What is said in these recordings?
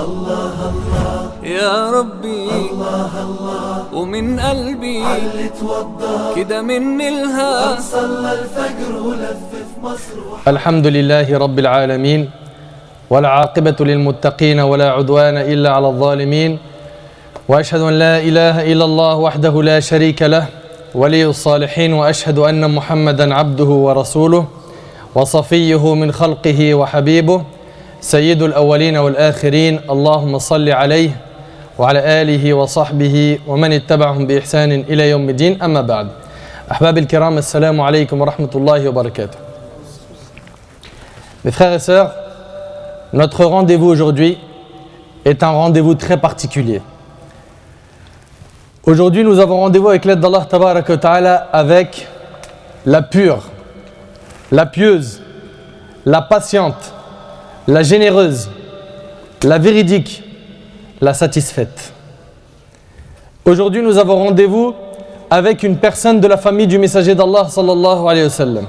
الله الله يا ربي الله الله ومن قلبي علي توضى كده من الها صلى الفجر ولف في مصر الحمد لله رب العالمين والعاقبة للمتقين ولا عدوان إلا على الظالمين وأشهد أن لا إله إلا الله وحده لا شريك له ولي الصالحين وأشهد أن محمدا عبده ورسوله وصفيه من خلقه وحبيبه سيد الأولين والآخرين اللهم صل عليه وعلى آله وصحبه ومن اتبعهم بإحسان إلى يوم الدين أما بعد أحباب الكرام السلام عليكم ورحمة الله وبركاته. Mes frères et sœurs, notre rendez-vous aujourd'hui est un rendez-vous très particulier. Aujourd'hui, nous avons rendez-vous avec l'aide d'Allah Tabaraka wa Ta'ala avec la pure, la pieuse, la patiente, la généreuse, la véridique, la satisfaite. Aujourd'hui, nous avons rendez-vous avec une personne de la famille du messager d'Allah sallallahu alayhi wa sallam.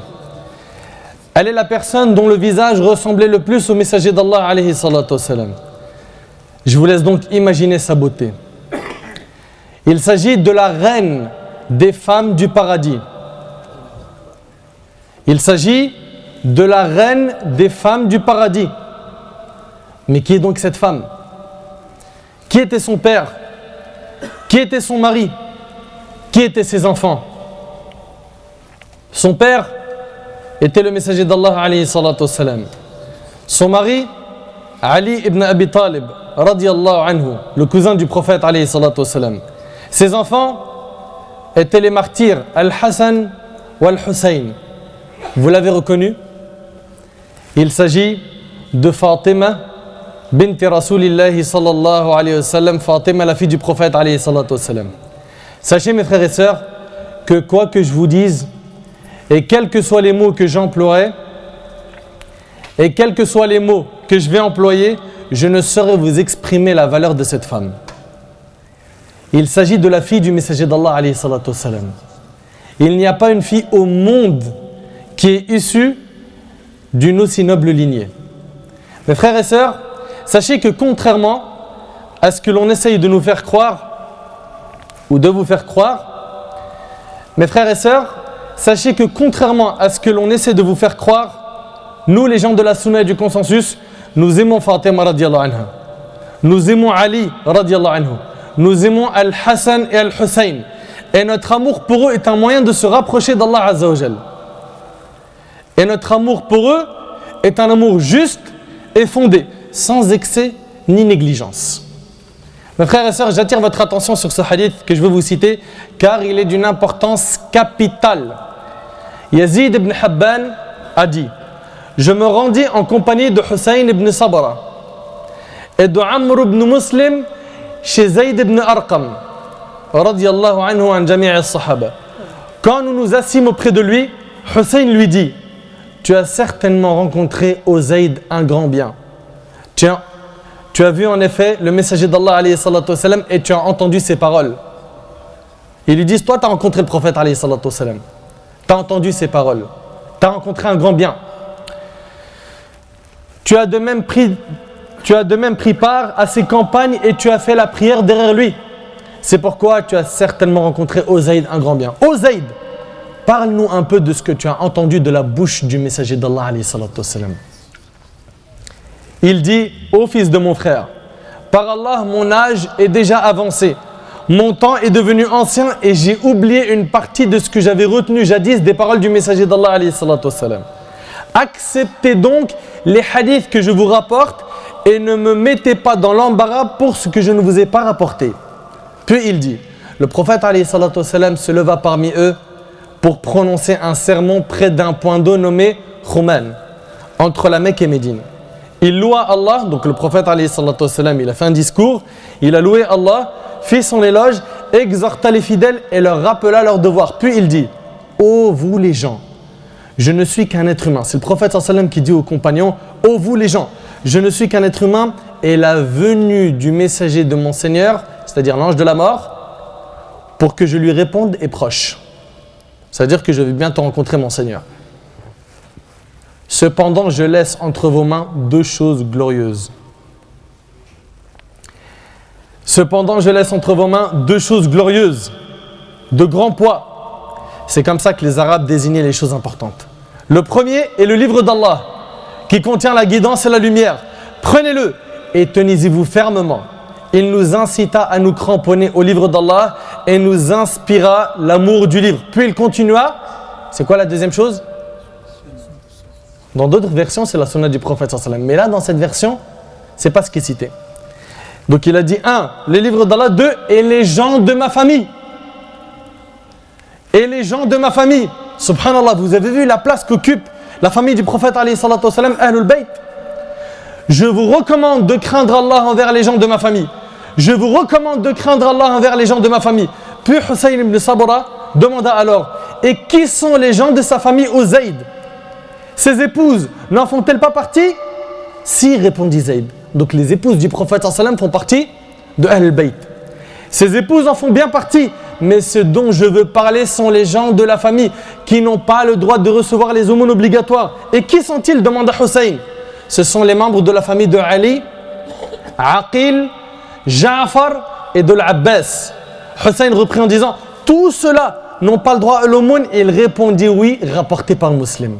Elle est la personne dont le visage ressemblait le plus au messager d'Allah alayhi salatu wa sallam. Je vous laisse donc imaginer sa beauté. Il s'agit de la reine des femmes du paradis. Il s'agit de la reine des femmes du paradis. Mais qui est donc cette femme? Qui était son père? Qui était son mari? Qui étaient ses enfants? Son père était le messager d'Allah alayhi salatu wa salam. Son mari, Ali ibn Abi Talib radiyallahu anhu, le cousin du prophète alayhi salatu wa salam. Ses enfants étaient les martyrs Al-Hassan ou Al-Hussein. Vous l'avez reconnu? Il s'agit de Fatima binti Rasulillahi sallallahu alayhi wa sallam, Fatima, la fille du prophète alayhi salatu wa sallam. Sachez mes frères et sœurs que quoi que je vous dise et quels que soient les mots que j'emploierai et quels que soient les mots que je vais employer, je ne saurais vous exprimer la valeur de cette femme. Il s'agit de la fille du messager d'Allah alayhi salatu wa sallam. Il n'y a pas une fille au monde qui est issue d'une aussi noble lignée. Mes frères et sœurs, sachez que contrairement à ce que l'on essaye de nous faire croire ou de vous faire croire, mes frères et sœurs, sachez que contrairement à ce que l'on essaie de vous faire croire, nous les gens de la Sunna et du consensus, nous aimons Fatima radiallahu anha, nous aimons Ali radiallahu anhu, nous aimons Al-Hassan et Al-Hussein, et notre amour pour eux est un moyen de se rapprocher d'Allah Azza wa Jal. Et notre amour pour eux est un amour juste et fondé, sans excès ni négligence. Mes frères et sœurs, j'attire votre attention sur ce hadith que je vais vous citer, car il est d'une importance capitale. Yazid ibn Habban a dit: je me rendis en compagnie de Hussein ibn Sabra et de Amr ibn Muslim chez Zayd ibn Arqam radiyallahu anhu an jami' as-sahaba. Quand nous nous assîmes auprès de lui, Hussein lui dit: tu as certainement rencontré au Zayd un grand bien. Tu as vu en effet le messager d'Allah alayhi salatu wa sallam et tu as entendu ses paroles. Ils lui disent: toi tu as rencontré le prophète alayhi salatu wa sallam, tu as entendu ses paroles, tu as rencontré un grand bien. Tu as de même pris part à ses campagnes et tu as fait la prière derrière lui. C'est pourquoi tu as certainement rencontré au Zayd un grand bien. Au Zayd, parle-nous un peu de ce que tu as entendu de la bouche du messager d'Allah alayhi salatu wa sallam. Il dit: ô fils de mon frère, par Allah, mon âge est déjà avancé. Mon temps est devenu ancien et j'ai oublié une partie de ce que j'avais retenu jadis des paroles du messager d'Allah alayhi salatu wa sallam. Acceptez donc les hadiths que je vous rapporte et ne me mettez pas dans l'embarras pour ce que je ne vous ai pas rapporté. Puis il dit: le prophète alayhi salatu wa sallam se leva parmi eux pour prononcer un sermon près d'un point d'eau nommé Khouman, entre la Mecque et Médine. Il loua Allah, donc le prophète alayhi salatu wa sallam, il a fait un discours, il a loué Allah, fit son éloge, exhorta les fidèles et leur rappela leur devoir. Puis il dit: ô vous les gens, je ne suis qu'un être humain. C'est le prophète sallallahu alayhi wa sallam qui dit aux compagnons: ô vous les gens, je ne suis qu'un être humain et la venue du messager de mon Seigneur, c'est-à-dire l'ange de la mort, pour que je lui réponde est proche. C'est-à-dire que je vais bientôt rencontrer mon Seigneur. Cependant, je laisse entre vos mains deux choses glorieuses. Cependant, je laisse entre vos mains deux choses glorieuses, de grand poids. C'est comme ça que les Arabes désignaient les choses importantes. Le premier est le livre d'Allah, qui contient la guidance et la lumière. Prenez-le et tenez-y-vous fermement. Il nous incita à nous cramponner au livre d'Allah et nous inspira l'amour du livre. Puis il continua. C'est quoi la deuxième chose? Dans d'autres versions, c'est la sunna du prophète sallallahu alayhi wa sallam. Mais là, dans cette version, c'est pas ce qui est cité. Donc il a dit 1, les livres d'Allah, 2, et les gens de ma famille. Et les gens de ma famille. Subhanallah, vous avez vu la place qu'occupe la famille du prophète alayhi salatu wa sallam, Ahlul Bayt. Je vous recommande de craindre Allah envers les gens de ma famille. Je vous recommande de craindre Allah envers les gens de ma famille. Puis Hussein ibn Sabra demanda alors, et qui sont les gens de sa famille au Zayd? Ses épouses n'en font-elles pas partie? Si, répondit Zayd. Donc les épouses du prophète sallallahu alayhi wa sallam font partie de Ahlul Bayt. Ses épouses en font bien partie, mais ce dont je veux parler sont les gens de la famille qui n'ont pas le droit de recevoir les aumônes obligatoires. Et qui sont-ils? Demanda Hussein. Ce sont les membres de la famille de Ali, Aqil, Ja'far et de l'Abbas. Hussein reprit en disant, tous ceux-là n'ont pas le droit à l'aumône. Et il répondit oui, rapporté par Muslim.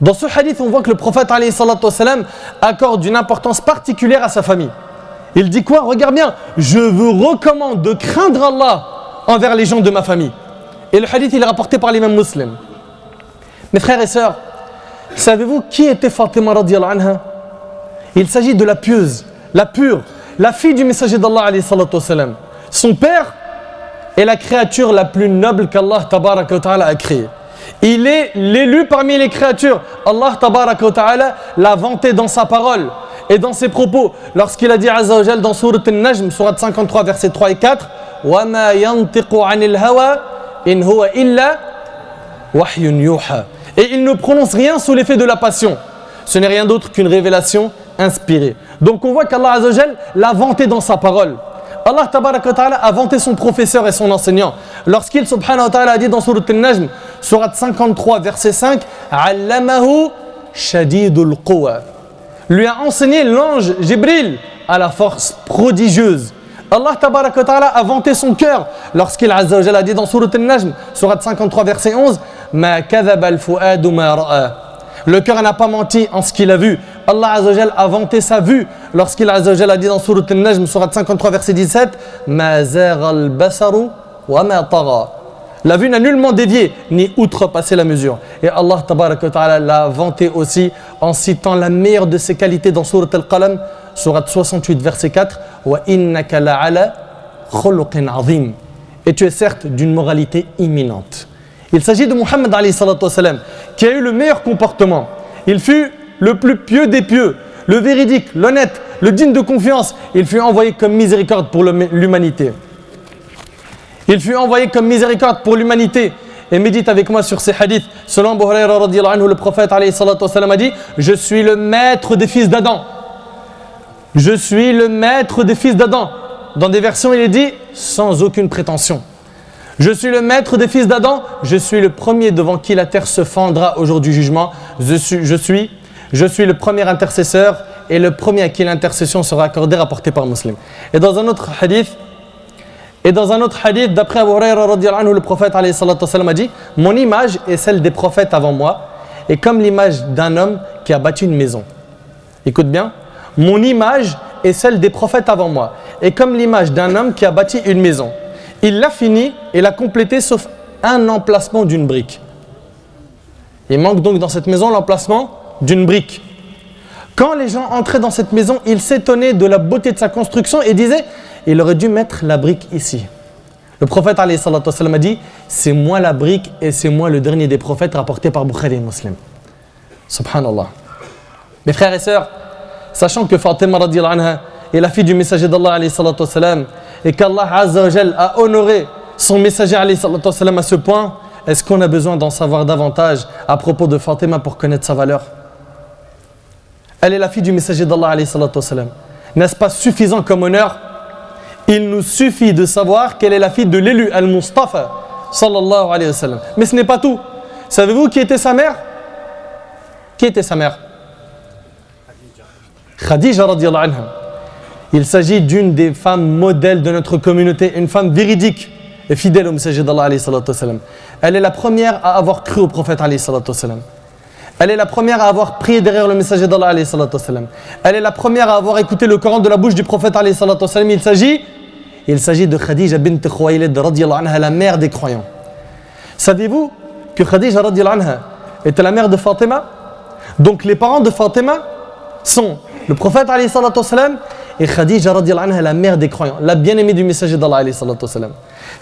Dans ce hadith, on voit que le prophète alayhi salatu wa sallam accorde une importance particulière à sa famille. Il dit quoi? Regarde bien, je vous recommande de craindre Allah envers les gens de ma famille. Et le hadith, il est rapporté par l'imam Muslim. Mes frères et sœurs, savez-vous qui était Fatima radiyallahu anha? Il s'agit de la pieuse, la pure, la fille du messager d'Allah alayhi salatu wa sallam. Son père est la créature la plus noble qu'Allah tabaraka wa ta'ala a créée. Il est l'élu parmi les créatures. Allah tabaraka wa ta'ala l'a vanté dans sa parole et dans ses propos lorsqu'il a dit Azza wa Jal dans Sourate An-Najm, Sourate 53, versets 3 et 4, wa ma yantiqu 'anil hawa in huwa illa wahyun yuha. Et il ne prononce rien sous l'effet de la passion. Ce n'est rien d'autre qu'une révélation inspirée. Donc on voit qu'Allah Azza wa Jal l'a vanté dans sa parole. Allah tabaraka wa ta'ala a vanté son professeur et son enseignant. Lorsqu'il subhanahu wa ta'ala a dit dans Sourate An-Najm, Sourate 53, verset 5, Allamahu shadidul quwa. Lui a enseigné l'ange Jibril à la force prodigieuse. Allah tabaraka wa ta'ala a vanté son cœur lorsqu'il Azza wa Jalla a dit dans Sourate An-Najm, Sourate 53, verset 11, Ma kadhaba al-fu'adu ma ra'a. Le cœur n'a pas menti en ce qu'il a vu. Allah Azza wa Jalla a vanté sa vue lorsqu'il Azza wa Jalla a dit dans Sourate An-Najm, Sourate 53, verset 17, Ma zagha al-basaru wa ma tagha. La vue n'a nullement dévié ni outrepassé la mesure. Et Allah tabaraka wa ta'ala l'a vanté aussi en citant la meilleure de ses qualités dans Sourate Al-Qalam, Sourate 68, verset 4, Wa innaka la'ala khuluqin azim. Et tu es certes d'une moralité imminente. Il s'agit de Muhammad alayhi salatu wa salam, qui a eu le meilleur comportement. Il fut le plus pieux des pieux, le véridique, l'honnête, le digne de confiance. Il fut envoyé comme miséricorde pour l'humanité. Il fut envoyé comme miséricorde pour l'humanité. Et médite avec moi sur ces hadiths. Selon Abu Hurayra radiyallahu anhu, le prophète alayhi salatu wa salam a dit, je suis le maître des fils d'Adam. Je suis le maître des fils d'Adam. Dans des versions, il est dit sans aucune prétention. Je suis le maître des fils d'Adam. Je suis le premier devant qui la terre se fendra au jour du jugement. Je suis le premier intercesseur et le premier à qui l'intercession sera accordée, rapporté par Muslim. Et dans un autre hadith, d'après Abu Hurayra radiyallahu anhu, le prophète alayhi salatu wa salam a dit, mon image est celle des prophètes avant moi et comme l'image d'un homme qui a bâti une maison. Écoute bien, mon image est celle des prophètes avant moi et comme l'image d'un homme qui a bâti une maison. Il l'a fini et l'a complété sauf un emplacement d'une brique. Il manque donc dans cette maison l'emplacement d'une brique. Quand les gens entraient dans cette maison, ils s'étonnaient de la beauté de sa construction et disaient, il aurait dû mettre la brique ici. Le prophète alayhi salatu wa sallam a dit, c'est moi la brique et c'est moi le dernier des prophètes, rapporté par Bukhari et Muslim. Subhanallah. Mes frères et sœurs, sachant que Fatima radiyallahu anha est la fille du messager d'Allah alayhi salatu wa sallam et qu'Allah Azza wa Jal a honoré son messager alayhi salatu wa sallam à ce point, est-ce qu'on a besoin d'en savoir davantage à propos de Fatima pour connaître sa valeur? Elle est la fille du messager d'Allah alayhi salatu wa sallam. N'est-ce pas suffisant comme honneur? Il nous suffit de savoir qu'elle est la fille de l'élu Al-Mustafa sallallahu alayhi wa sallam. Mais ce n'est pas tout. Savez-vous qui était sa mère? Qui était sa mère? Khadija radiyallahu anha. Il s'agit d'une des femmes modèles de notre communauté, une femme véridique et fidèle au messager d'Allah alayhi salatu wassalam. Elle est la première à avoir cru au prophète alayhi salatu wassalam. Elle est la première à avoir prié derrière le messager d'Allah alayhi salatu wassalam. Elle est la première à avoir écouté le Coran de la bouche du prophète alayhi salatu wassalam. Il s'agit de Khadija bint Khuwaylid radiyallahu anha, la mère des croyants. Saviez-vous que Khadija radiyallahu anha était la mère de Fatima? Donc les parents de Fatima sont le prophète alayhi salatu wassalam et Khadija radiyallahu anha, la mère des croyants, la bien-aimée du messager d'Allah alayhi salatu wassalam.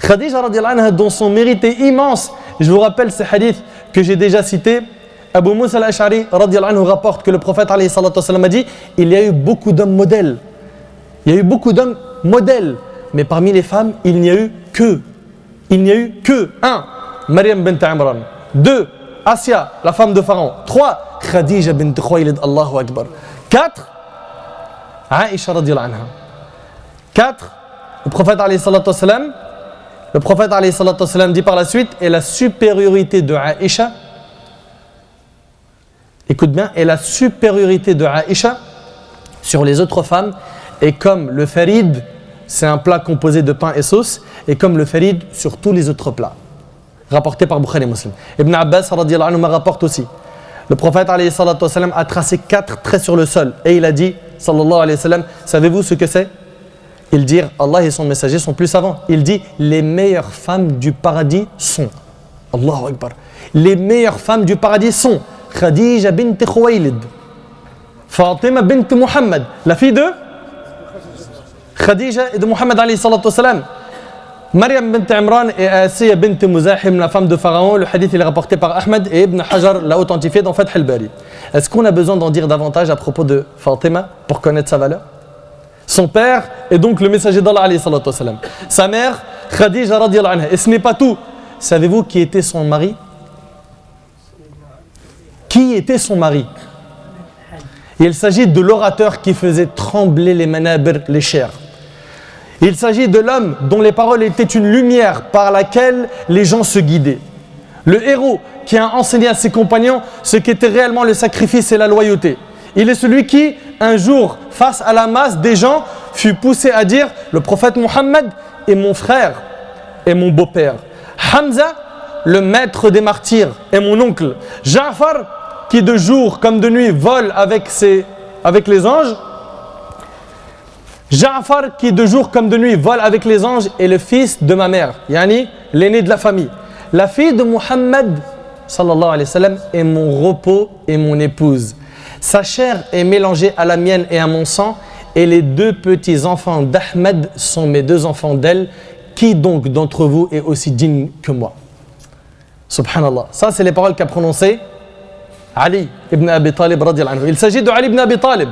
Khadija radiyallahu anha, dont son mérite est immense. Je vous rappelle ces hadiths que j'ai déjà cités. Abu Musa al-Ash'ari radiyallahu anhu rapporte que le prophète alayhi salatu wassalam a dit: il y a eu beaucoup d'hommes modèles. Il y a eu beaucoup d'hommes modèles. Mais parmi les femmes, il n'y a eu que 1. Maryam bint Imran. 2. Asya, la femme de Pharaon. 3. Khadija bint Khuwaylid, Allahu Akbar. 4. Aïcha radiyallahu anha. 4. Le prophète alayhi salatu wassalam dit par la suite: et la supériorité de Aïcha, écoute bien, et la supériorité de Aïcha sur les autres femmes est comme le farid, c'est un plat composé de pain et sauce, et comme le farid sur tous les autres plats. Rapporté par Bukhari et Muslim. Ibn Abbas radiyallahu anhu rapporte aussi: le prophète alayhi salatu wassalam a tracé 4 traits sur le sol et il a dit, sallallahu alayhi wa sallam, savez-vous ce que c'est? Il dit: Allah et son messager sont plus savants. Il dit: les meilleures femmes du paradis sont, Allahu Akbar, les meilleures femmes du paradis sont Khadija bint Khuwaylid, Fatima bint Muhammad, la fille de Khadija et de Muhammad alayhi salatu wassalam, Maryam bint Imran et Asiya bint Muzahim, la femme de Pharaon. Le hadith il est rapporté par Ahmed et Ibn Hajar l'a authentifié dans Fath al-Bari. Est-ce qu'on a besoin d'en dire davantage à propos de Fatima pour connaître sa valeur? Son père est donc le messager d'Allah alayhi salatu wassalam. Sa mère, Khadija radiyallahu anha. Et ce n'est pas tout. Savez-vous qui était son mari? Qui était son mari? Il s'agit de l'orateur qui faisait trembler les manabir, les chairs. Il s'agit de l'homme dont les paroles étaient une lumière par laquelle les gens se guidaient. Le héros qui a enseigné à ses compagnons ce qu'était réellement le sacrifice et la loyauté. Il est celui qui, un jour, face à la masse des gens, fut poussé à dire: le prophète Mohammed est mon frère et mon beau-père. Hamza, le maître des martyrs, est mon oncle. Ja'far, qui de jour comme de nuit vole avec les anges. Ja'far, qui de jour comme de nuit vole avec les anges, est le fils de ma mère, yani l'aîné de la famille. La fille de Muhammad, sallallahu alayhi wa sallam, est mon repos et mon épouse. Sa chair est mélangée à la mienne et à mon sang, et les 2 petits enfants d'Ahmed sont mes 2 enfants d'elle. Qui donc d'entre vous est aussi digne que moi? Subhanallah. Ça, c'est les paroles qu'a prononcées Ali ibn Abi Talib radiyallahu anhu. Il s'agit de Ali ibn Abi Talib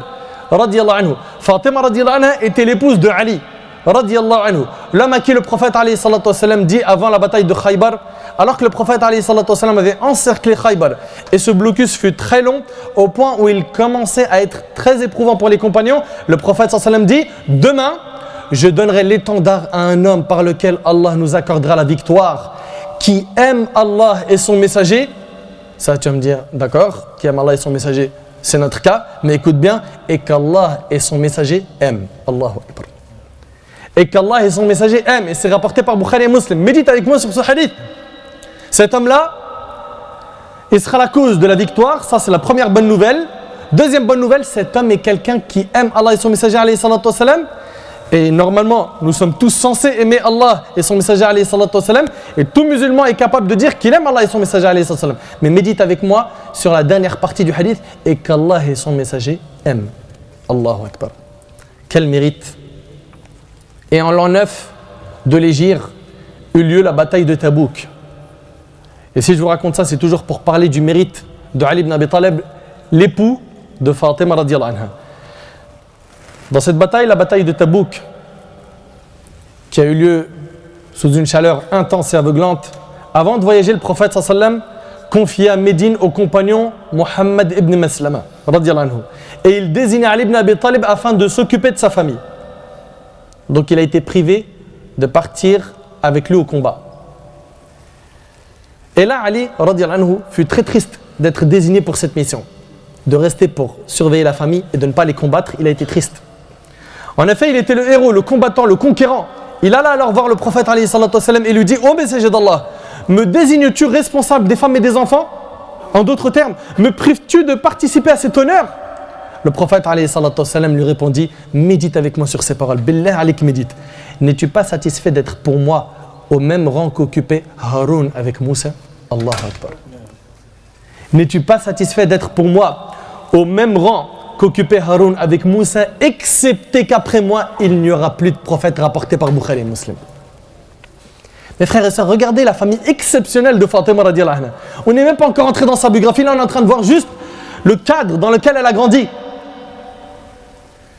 radiyallahu anhu. Fatima radiyallahu anha était l'épouse de Ali radiyallahu anhu. L'homme à qui le prophète alayhi salatu wassalam dit avant la bataille de Khaybar, alors que le prophète alayhi salatu wassalam avait encerclé Khaybar et ce blocus fut très long au point où il commençait à être très éprouvant pour les compagnons, le prophète sallallahu alayhi wa sallam dit: demain je donnerai l'étendard à un homme par lequel Allah nous accordera la victoire, qui aime Allah et son messager. Ça, tu vas me dire, d'accord, qui aime Allah et son messager, c'est notre cas, mais écoute bien, et qu'Allah et son messager aiment. Allahu Akbar. Et qu'Allah et son messager aiment, et c'est rapporté par Bukhari et Muslim. Médite avec moi sur ce hadith. Cet homme-là, il sera la cause de la victoire, ça c'est la première bonne nouvelle. Deuxième bonne nouvelle, cet homme est quelqu'un qui aime Allah et son messager alayhi salatu wassalam. Et normalement, nous sommes tous censés aimer Allah et son messager alayhi salatu wassalam. Et tout musulman est capable de dire qu'il aime Allah et son messager alayhi salatu wassalam. Mais médite avec moi sur la dernière partie du hadith: et qu'Allah et son messager aiment. Allahu Akbar. Quel mérite! Et en l'an 9 de l'Hégire eut lieu la bataille de Tabouk. Et si je vous raconte ça, c'est toujours pour parler du mérite de Ali ibn Abi Talib, l'époux de Fatima radiyallahu anha. Dans cette bataille, la bataille de Tabouk, qui a eu lieu sous une chaleur intense et aveuglante, avant de voyager, le prophète sallallahu alayhi wa sallam confia Médine au compagnon Muhammad ibn Maslama radiyallahu anhu. Et il désignait Ali ibn Abi Talib afin de s'occuper de sa famille. Donc il a été privé de partir avec lui au combat. Et là, Ali radiyallahu anhu fut très triste d'être désigné pour cette mission, de rester pour surveiller la famille et de ne pas les combattre. Il a été triste. En effet, il était le héros, le combattant, le conquérant. Il alla alors voir le prophète alayhi salatu wassalam et lui dit: ô messager d'Allah, me désignes-tu responsable des femmes et des enfants? En d'autres termes, me prives-tu de participer à cet honneur? Le prophète alayhi salatu wassalam lui répondit: médite avec moi sur ces paroles. Billah alik, médite. N'es-tu pas satisfait d'être pour moi au même rang qu'occupait Haroun avec Moussa? Allahu Akbar. N'es-tu pas satisfait d'être pour moi au même rang qu'occupait Haroun avec Moussa, excepté qu'après moi, il n'y aura plus de prophète, rapporté par Bukhari et Muslim. Mes frères et sœurs, regardez la famille exceptionnelle de Fatima radiyallahu anha. On n'est même pas encore entré dans sa biographie, là on est en train de voir juste le cadre dans lequel elle a grandi.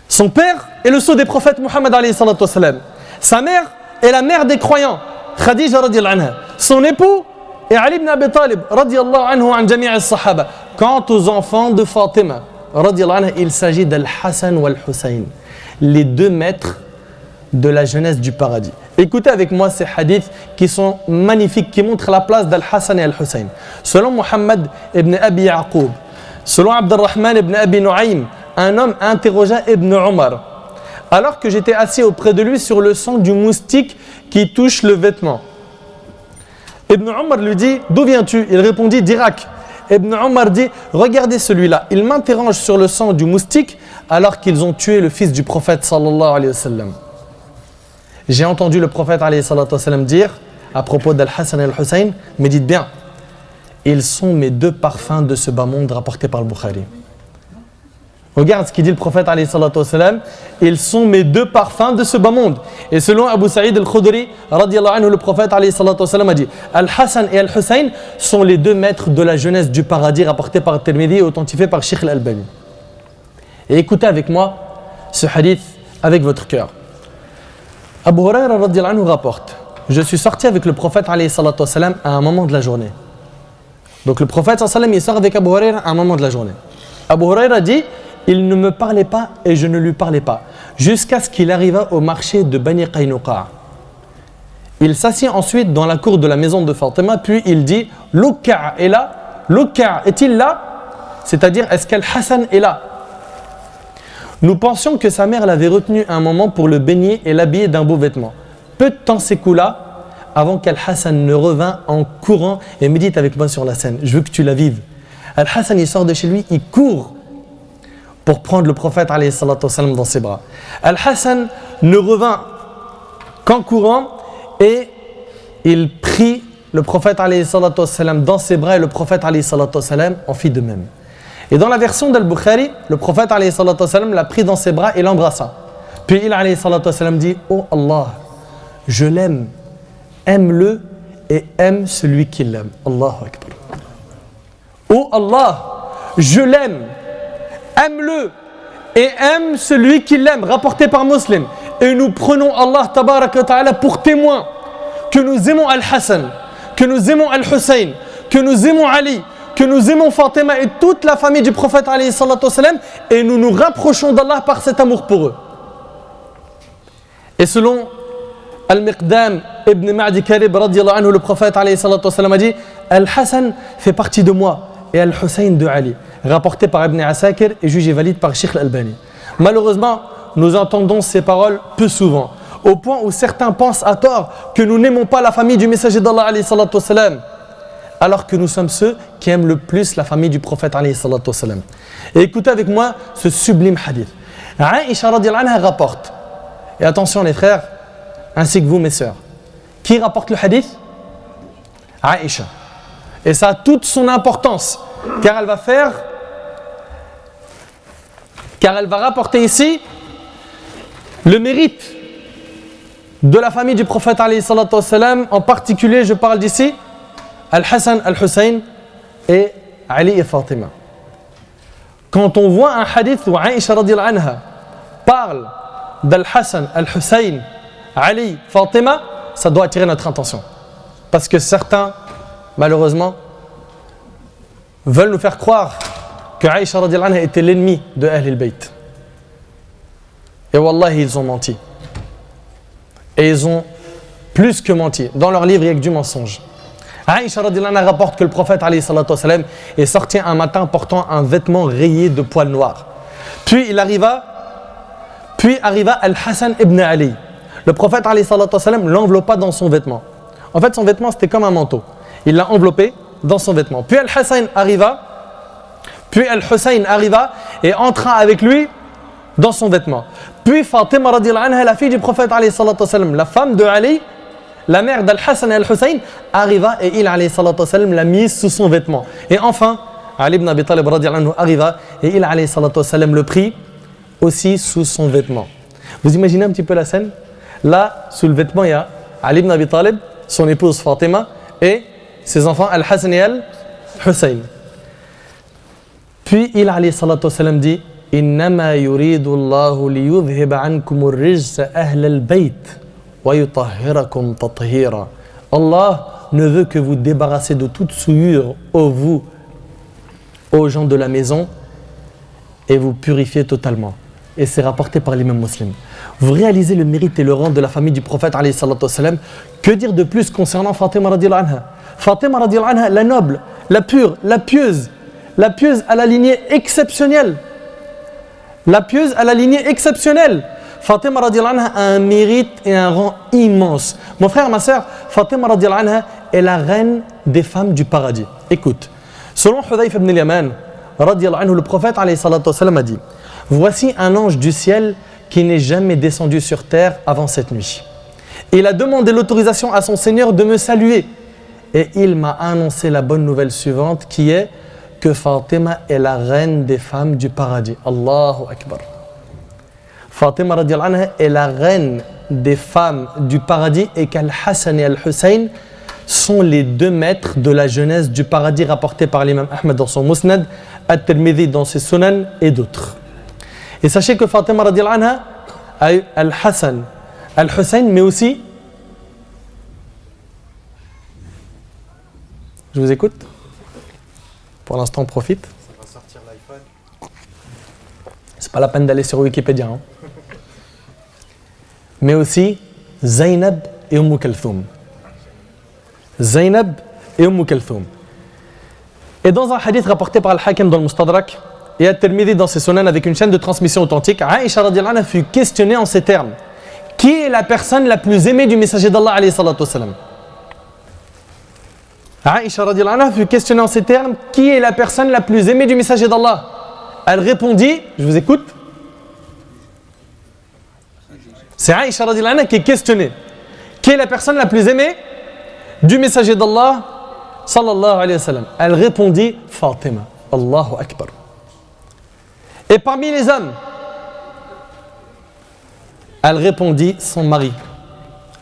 Son père est le sceau des prophètes Muhammad alayhi salatu wassalam. Sa mère est la mère des croyants, Khadija radiyallahu anha. Son époux est Ali ibn Abi Talib radiyallahu anhu an jami' as-sahaba. Quant aux enfants de Fatima radiyallahu anha, il s'agit d'Al-Hassan ou Al-Hussein, les deux maîtres de la jeunesse du paradis. Écoutez avec moi ces hadiths qui sont magnifiques, qui montrent la place d'Al-Hassan et Al-Hussein. Selon Muhammad ibn Abi Yaqub, selon Abdurrahman ibn Abi Nu'aym, un homme interrogea Ibn Omar alors que j'étais assis auprès de lui sur le sang du moustique qui touche le vêtement. Ibn Omar lui dit: d'où viens-tu? Il répondit: d'Irak. Ibn Omar dit: regardez celui-là, il m'interroge sur le sang du moustique alors qu'ils ont tué le fils du prophète sallallahu alayhi wa sallam. J'ai entendu le prophète alayhi salatu wa sallam dire à propos d'Al-Hassan et Al-Hussein: médite bien, ils sont mes deux parfums de ce bas monde, rapporté par le Bukhari. Regarde ce qu'il dit le prophète alayhi salatu wa sallam: ils sont mes deux parfums de ce bas monde. Et selon Abu Sa'id al-Khudri radiyallahu anhu, le prophète alayhi salatu wa sallam a dit: Al-Hassan et Al-Hussein sont les deux maîtres de la jeunesse du paradis, rapporté par Tirmidhi et authentifié par Sheikh al-Albani. Et écoutez avec moi ce hadith avec votre cœur. Abu Hurayra radiyallahu anhu rapporte: je suis sorti avec le prophète alayhi salatu wa sallam à un moment de la journée. Donc le prophète sallallahu alayhi wa sallam, il sort avec Abu Hurayra à un moment de la journée. Abu Hurayra dit: il ne me parlait pas et je ne lui parlais pas, jusqu'à ce qu'il arriva au marché de Bani Qaynuqa. Il s'assit ensuite dans la cour de la maison de Fatima, puis il dit: Luka' est là? Luka' est-il là? C'est-à-dire, est-ce qu'Al-Hassan est là? Nous pensions que sa mère l'avait retenu un moment pour le baigner et l'habiller d'un beau vêtement. Peu de temps s'écoula avant qu'Al-Hassan ne revint en courant, et médite avec moi sur la scène, je veux que tu la vives. Al-Hassan, il sort de chez lui, il court pour prendre le prophète alayhi salatu wassalam dans ses bras. Al-Hassan ne revint qu'en courant et il prit le prophète alayhi salatu wassalam dans ses bras, et le prophète alayhi salatu wassalam en fit de même. Et dans la version d'Al-Bukhari, le prophète alayhi salatu wassalam l'a pris dans ses bras et l'embrassa. Puis il alayhi salatu wassalam dit: oh Allah, je l'aime, aime-le et aime celui qui l'aime. Allahu Akbar. Oh Allah, je l'aime, aime-le et aime celui qui l'aime, rapporté par Muslim. Et nous prenons Allah tabaraka wa ta'ala pour témoin que nous aimons Al-Hassan, que nous aimons Al-Hussein, que nous aimons Ali, que nous aimons Fatima et toute la famille du prophète alayhi salatu wassalam, et nous nous rapprochons d'Allah par cet amour pour eux. Et selon Al-Miqdam ibn Ma'di Karib radiyallahu anhu, le prophète alayhi salatu wassalam a dit: Al-Hassan fait partie de moi et Al-Hussein de Ali, rapporté par Ibn Asakir et jugé valide par Sheikh al-Albani. Malheureusement, nous entendons ces paroles peu souvent, au point où certains pensent à tort que nous n'aimons pas la famille du messager d'Allah alayhi salatu wassalam, alors que nous sommes ceux qui aiment le plus la famille du prophète alayhi salatu wassalam. Et écoutez avec moi ce sublime hadith. Aïcha radiyallahu anha rapporte, et attention les frères, ainsi que vous mes sœurs, qui rapporte le hadith? Aïcha. Et ça a toute son importance, car elle va rapporter ici le mérite de la famille du prophète alayhi salatu wassalam. En particulier, je parle d'ici Al-Hassan, Al-Hussein et Ali et Fatima. Quand on voit un hadith où Aïcha radiyallahu anha parle d'Al-Hassan, Al-Hussein, Ali, Fatima, ça doit attirer notre attention. Parce que certains, malheureusement, veulent nous faire croire que Aïcha radiyallahu anha était l'ennemi de Ahl al-Bayt. Et wallahi, ils ont menti. Et ils ont plus que menti. Dans leur livre, il n'y a que du mensonge. Aïcha radiyallahu anha rapporte que le prophète alayhi salatu wassalam est sorti un matin portant un vêtement rayé de poils noirs. Puis Puis arriva Al-Hassan ibn Ali. Le prophète alayhi salatu wassalam l'enveloppa dans son vêtement. En fait, son vêtement, c'était comme un manteau. Il l'a enveloppé dans son vêtement. Puis Al-Hussein arriva et entra avec lui dans son vêtement. Puis Fatima radiallahu anha, la fille du prophète alayhi salatu wassalam, la femme de Ali, la mère d'Al-Hassan et Al-Hussein, arriva et il alayhi salatu wassalam l'a mise sous son vêtement. Et enfin, Ali ibn Abi Talib radiallahu anhu arriva et il alayhi salatu wassalam le prit aussi sous son vêtement. Vous imaginez un petit peu la scène? Là, sous le vêtement, il y a Ali ibn Abi Talib, son épouse Fatima et ses enfants Al-Hassan et Al-Hussein. Puis il alayhi salatu wassalam dit Innama yuridu Allahu liyudhhiba ankum ar-rijsa ahla al-bayt wa yutahhirakum tathira. Allah ne veut que vous débarrasser de toute souillure, aux gens de la maison, et vous purifier totalement. Et c'est rapporté par l'imam muslim. Vous réalisez le mérite et le rang de la famille du prophète alayhi salatu wassalam. Que dire de plus concernant Fatima radiallahu anha? Fatima radiallahu anha, la noble, la pure, la pieuse à la lignée exceptionnelle. La pieuse à la lignée exceptionnelle. Fatima radiallahu anha a un mérite et un rang immense. Mon frère, ma soeur, Fatima radiallahu anha est la reine des femmes du paradis. Écoute, selon Hudayf ibn al-Yaman radiallahu anhu, le prophète alayhi salatu wassalam a dit voici un ange du ciel qui n'est jamais descendu sur terre avant cette nuit. Il a demandé l'autorisation à son Seigneur de me saluer. Et il m'a annoncé la bonne nouvelle suivante qui est que Fatima est la reine des femmes du paradis. Allahu Akbar. Fatima radiallahu anha est la reine des femmes du paradis et qu'Al-Hassan et Al-Hussein sont les deux maîtres de la jeunesse du paradis rapportés par l'imam Ahmed dans son Musnad, At-Tirmidhi dans ses Sunan et d'autres. Et sachez que Fatima radiallahu anha a eu Al-Hassan, Al-Hussein, mais aussi... Je vous écoute. Pour l'instant, on profite. Ça va sortir l'iPhone. C'est pas la peine d'aller sur Wikipédia. Hein. Mais aussi Zainab et Kalthoum. Zainab et Kalthoum. Et dans un hadith rapporté par Al-Hakim dans le Mustadrak et At-Tirmidhi dans ses Sunan avec une chaîne de transmission authentique, Aïcha radiallahu anha fut questionnée en ces termes. Qui est la personne la plus aimée du messager d'Allah alayhi salatu wassalam? Aïcha radiallahu anha fut questionnée en ces termes. Qui est la personne la plus aimée du messager d'Allah? Elle répondit, je vous écoute. C'est Aïcha radiallahu anha qui est questionnée. Qui est la personne la plus aimée du messager d'Allah sallallahu alayhi wa sallam? Elle répondit Fatima. Allahu Akbar. Et parmi les hommes, elle répondit son mari,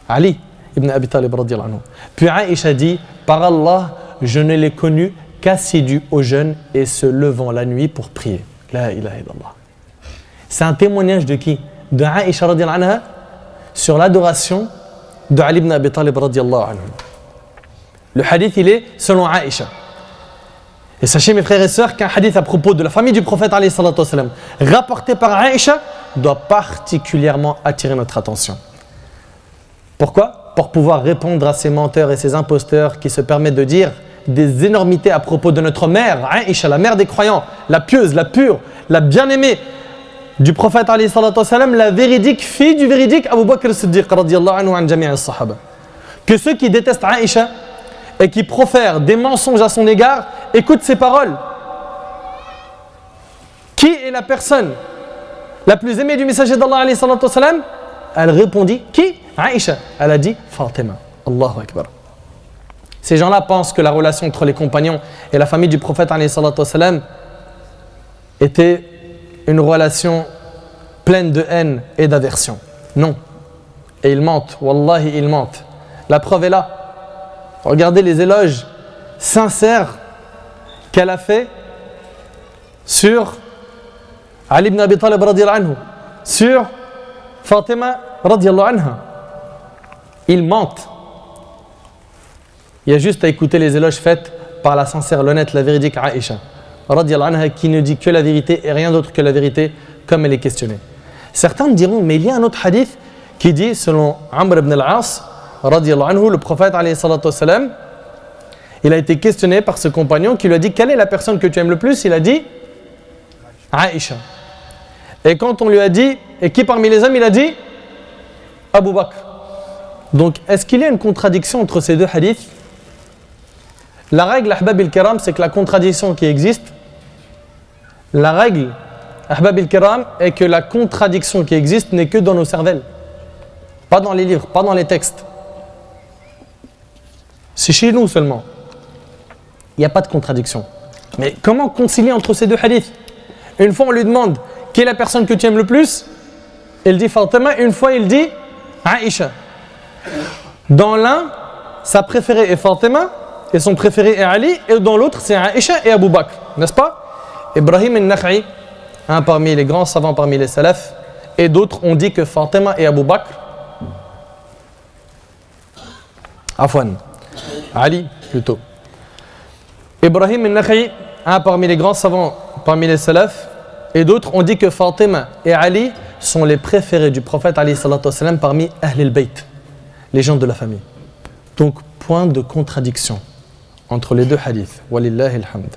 Ali ibn Abi Talib radiallahu anhu. Puis Aïcha dit, par Allah, je ne l'ai connu qu'assidu au jeûne et se levant la nuit pour prier. La ilaha illallah. C'est un témoignage de qui? De Aïcha radiallahu anha sur l'adoration de Ali ibn Abi Talib radiallahu anhu. Le hadith, il est selon Aïcha. Et sachez mes frères et sœurs qu'un hadith à propos de la famille du prophète alayhi salatu wassalam, rapporté par Aïcha, doit particulièrement attirer notre attention. Pourquoi? Pour pouvoir répondre à ces menteurs et ces imposteurs qui se permettent de dire des énormités à propos de notre mère, Aïcha, la mère des croyants, la pieuse, la pure, la bien-aimée du prophète alayhi salatu wassalam, la véridique fille du véridique Abu Bakr as-Siddiq radiyallahu anhu an jami' as-sahaba. Que ceux qui détestent Aïcha et qui profèrent des mensonges à son égard écoutent ces paroles. Qui est la personne la plus aimée du messager d'Allah alayhi salatu wassalam? Elle répondit, qui? Aïcha. Elle a dit Fatima. Allahu Akbar. Ces gens-là pensent que la relation entre les compagnons et la famille du prophète alayhi salatu wassalam était une relation pleine de haine et d'aversion. Non. Et ils mentent. Wallahi, ils mentent. La preuve est là. Regardez les éloges sincères qu'elle a fait sur Ali ibn Abi Talib radiyallahu anhu, sur Fatima radiyallahu anha. Ils mentent. Il y a juste à écouter les éloges faits par la sincère, l'honnête, la véridique Aïcha radiyallahu anha, qui ne dit que la vérité et rien d'autre que la vérité comme elle est questionnée. Certains me diront, mais il y a un autre hadith qui dit, selon Amr ibn al-As radiyallahu anhu, le prophète alayhi salatu wassalam, il a été questionné par ce compagnon qui lui a dit, quelle est la personne que tu aimes le plus? Il a dit Aïcha. Et quand on lui a dit, et qui parmi les hommes, il a dit Abu Bakr. Donc, est-ce qu'il y a une contradiction entre ces deux hadiths? La règle, Ahbab al-Kiram, c'est que la contradiction qui existe, la règle, Ahbab al-Kiram, est que la contradiction qui existe n'est que dans nos cervelles. Pas dans les livres, pas dans les textes. C'est chez nous seulement. Il n'y a pas de contradiction. Mais comment concilier entre ces deux hadiths? Une fois, on lui demande qui est la personne que tu aimes le plus? Il dit Fatima. Une fois, il dit Aïcha. Dans l'un, sa préférée est Fatima et son préféré est Ali. Et dans l'autre, c'est Aïcha et Abu Bakr. N'est-ce pas? Ibrahim al-Nakha'i, un parmi les grands savants parmi les salafs, et d'autres ont dit que Fatima et Abu Bakr, Afwan, Ali plutôt. Ibrahim al-Nakha'i, un parmi les grands savants parmi les salafs, et d'autres ont dit que Fatima et Ali sont les préférés du prophète alayhi salatu wassalam parmi Ahl al-Bayt, les gens de la famille. Donc, point de contradiction entre les deux hadiths. Walillahi alhamd.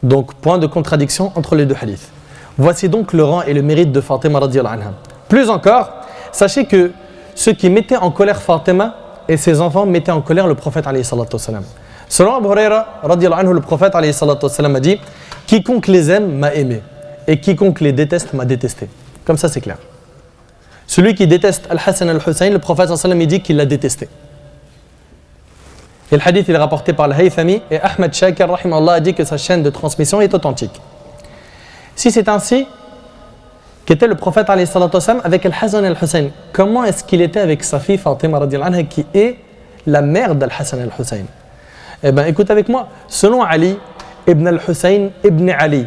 Donc, point de contradiction entre les deux hadiths. Voici donc le rang et le mérite de Fatima radiyallahu anha. Plus encore, sachez que ceux qui mettaient en colère Fatima et ses enfants mettaient en colère le prophète alayhi salatu wassalam. Selon Abu Huraira radiyallahu anhu, le prophète alayhi salatu wassalam a dit « Quiconque les aime m'a aimé, et quiconque les déteste m'a détesté. » Comme ça, c'est clair. Celui qui déteste Al-Hassan et Al-Hussein, le prophète sallallahu alayhi wa sallam, il dit qu'il l'a détesté. Et le hadith il est rapporté par Al-Haythami, et Ahmed Shakir rahimahullah a dit que sa chaîne de transmission est authentique. Si c'est ainsi qu'était le prophète alayhi salatu wassalam avec Al-Hassan et Al-Hussein, comment est-ce qu'il était avec sa fille Fatima radiyallahu anha qui est la mère d'Al-Hassan et Al-Hussein? Eh bien, écoute avec moi. Selon Ali ibn al-Hussein ibn Ali,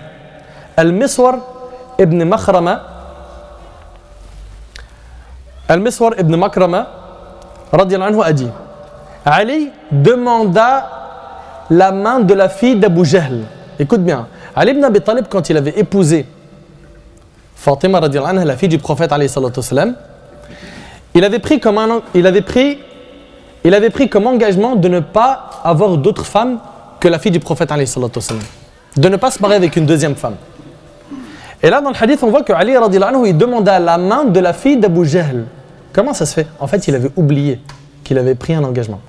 Al-Miswar ibn Makhrama, Al-Miswar ibn Makrama, radiyallahu anhu, a dit Ali demanda la main de la fille d'Abu Jahl. Écoute bien. Ali ibn Abi Talib, quand il avait épousé Fatima radiyallahu anha, la fille du prophète alayhi salatu wassalam, il avait pris comme engagement de ne pas avoir d'autres femmes que la fille du prophète alayhi salatu wassalam, de ne pas se marier avec une deuxième femme. Et là dans le hadith on voit que Ali radiyallahu anhu il demanda la main de la fille d'Abu Jahl. Comment ça se fait? En fait il avait oublié qu'il avait pris un engagement.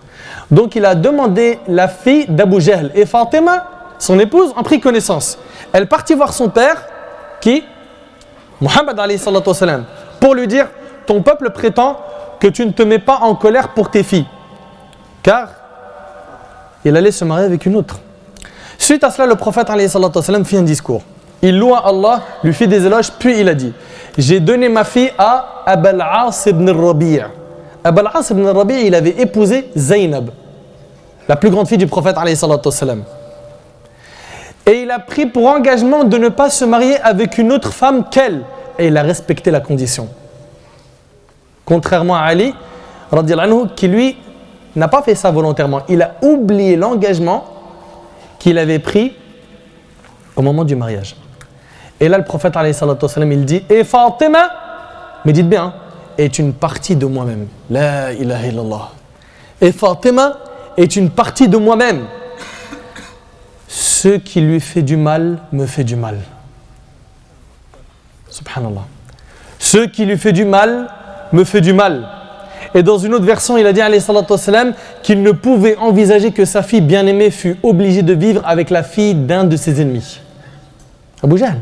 Donc il a demandé la fille d'Abu Jahl, et Fatima, son épouse, en prit connaissance. Elle partit voir son père, qui? Muhammad alayhi salatu wassalam, pour lui dire ton peuple prétend que tu ne te mets pas en colère pour tes filles, car il allait se marier avec une autre. Suite à cela, le prophète alayhi salatu wassalam fit un discours. Il loua Allah, lui fit des éloges, puis il a dit j'ai donné ma fille à Abul As ibn al-Rabi'. Abul As ibn al-Rabi', il avait épousé Zaynab, la plus grande fille du prophète alayhi salatu wassalam. Et il a pris pour engagement de ne pas se marier avec une autre femme qu'elle. Et il a respecté la condition. Contrairement à Ali, radiyallahu anhu, qui lui n'a pas fait ça volontairement. Il a oublié l'engagement qu'il avait pris au moment du mariage. Et là, le prophète alayhi salatu wassalam, il dit et Fatima, mais dites bien, est une partie de moi-même. La ilaha illallah. Et Fatima est une partie de moi-même. Ce qui lui fait du mal me fait du mal. Subhanallah. Ce qui lui fait du mal me fait du mal. Et dans une autre version, il a dit alayhi salatu wassalam, qu'il ne pouvait envisager que sa fille bien-aimée fût obligée de vivre avec la fille d'un de ses ennemis. Abu Jahl.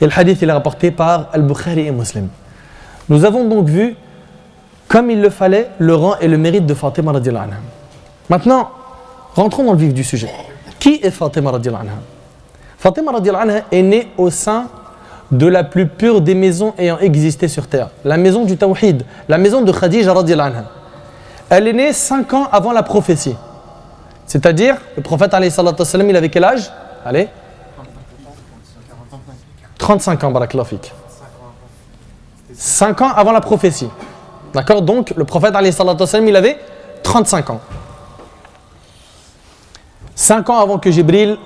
Et le hadith il est rapporté par Al-Bukhari et Muslim. Nous avons donc vu, comme il le fallait, le rang et le mérite de Fatima radiyallahu anha. Maintenant, rentrons dans le vif du sujet. Qui est Fatima radiyallahu anha? Fatima radiyallahu anha est née au sein de la plus pure des maisons ayant existé sur terre, la maison du Tawhid, la maison de Khadija radiyallahu anha. Elle est née 5 ans avant la prophétie. C'est-à-dire, le prophète alayhi salatu wassalam, il avait quel âge? Allez, 35 ans, barakallahu fik. 5 ans avant la prophétie. D'accord? Donc, le prophète alayhi salatu wassalam, il avait 35 ans. 5 ans avant que Jibril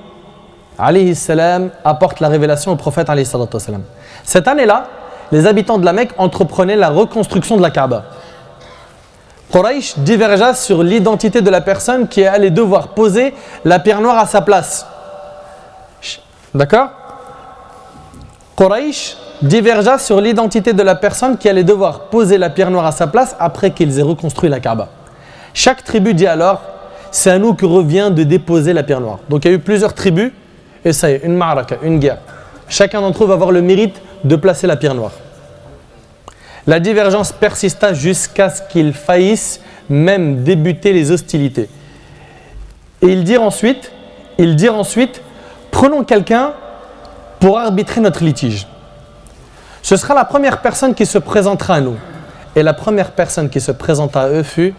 alayhi salam apporte la révélation au prophète alayhi salatu wassalam. Cette année-là, les habitants de la Mecque entreprenaient la reconstruction de la Kaaba. Quraysh divergea sur l'identité de la personne qui allait devoir poser la pierre noire à sa place. D'accord? Quraysh divergea sur l'identité de la personne qui allait devoir poser la pierre noire à sa place après qu'ils aient reconstruit la Kaaba. Chaque tribu dit alors, c'est à nous que revient de déposer la pierre noire. Donc il y a eu plusieurs tribus, et ça y est, une ma'araka, une guerre. Chacun d'entre eux va avoir le mérite de placer la pierre noire. La divergence persista jusqu'à ce qu'ils faillissent même débuter les hostilités. Et ils dirent ensuite, prenons quelqu'un pour arbitrer notre litige. Ce sera la première personne qui se présentera à nous. Et la première personne qui se présenta à eux fut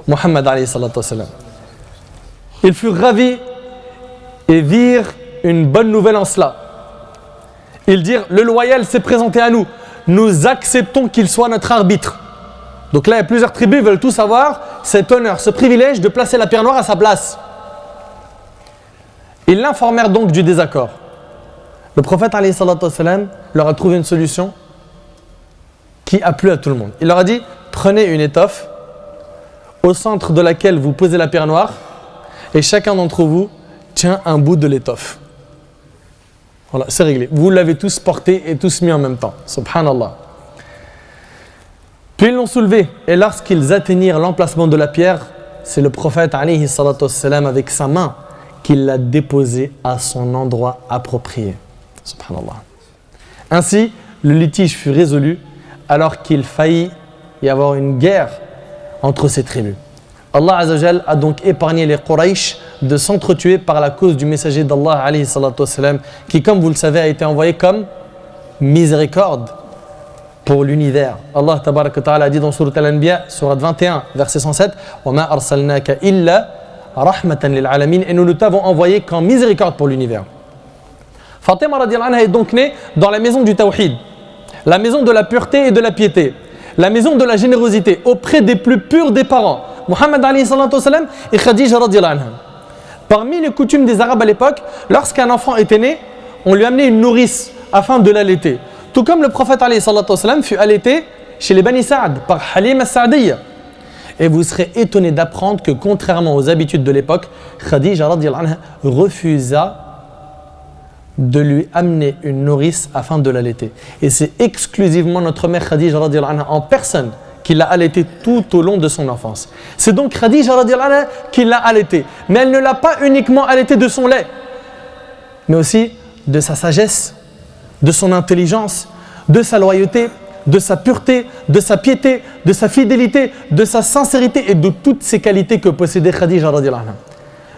Muhammad alayhi salatu wassalam. Ils furent ravis et virent une bonne nouvelle en cela. Ils dirent, le loyal s'est présenté à nous. Nous acceptons qu'il soit notre arbitre. Donc là, il y a plusieurs tribus veulent tous avoir cet honneur, ce privilège de placer la pierre noire à sa place. Ils l'informèrent donc du désaccord. Le prophète alayhi salatu wassalam leur a trouvé une solution qui a plu à tout le monde. Il leur a dit, prenez une étoffe au centre de laquelle vous posez la pierre noire et chacun d'entre vous tient un bout de l'étoffe. Voilà, c'est réglé. Vous l'avez tous porté et tous mis en même temps. Subhanallah. Puis ils l'ont soulevé et lorsqu'ils atteignirent l'emplacement de la pierre, c'est le prophète alayhi salatu wassalam avec sa main qu'il l'a déposée à son endroit approprié. Subhanallah. Ainsi, le litige fut résolu alors qu'il faillit y avoir une guerre entre ces tribus. Allah Azza wa Jal a donc épargné les Quraysh de s'entretuer par la cause du messager d'Allah alayhi salatu wassalam, qui, comme vous le savez, a été envoyé comme miséricorde pour l'univers. Allah tabaraka wa ta'ala a dit dans Sourate Al-Anbiya, Sourate 21, verset 107, wa ma arsalnaka illa rahmatan lil alamin, et nous ne t'avons envoyé qu'en miséricorde pour l'univers. Fatima radiyallahu anha est donc née dans la maison du tawhid, la maison de la pureté et de la piété, la maison de la générosité auprès des plus purs des parents, Muhammad alayhi salatu wassalam et Khadija radiyallahu anha. Parmi les coutumes des Arabes à l'époque, lorsqu'un enfant était né, on lui amenait une nourrice afin de l'allaiter. Tout comme le prophète alayhi salatu wassalam fut allaité chez les Bani Sa'd par Halima as-Sa'diyya. Et vous serez étonné d'apprendre que contrairement aux habitudes de l'époque, Khadija radiyallahu anha refusa de lui amener une nourrice afin de l'allaiter. Et c'est exclusivement notre mère Khadija radiyallahu anha en personne qui l'a allaité tout au long de son enfance. C'est donc Khadija radiyallahu anha qui l'a allaité. Mais elle ne l'a pas uniquement allaité de son lait, mais aussi de sa sagesse, de son intelligence, de sa loyauté, de sa pureté, de sa piété, de sa fidélité, de sa sincérité et de toutes ces qualités que possédait Khadija radiyallahu anha.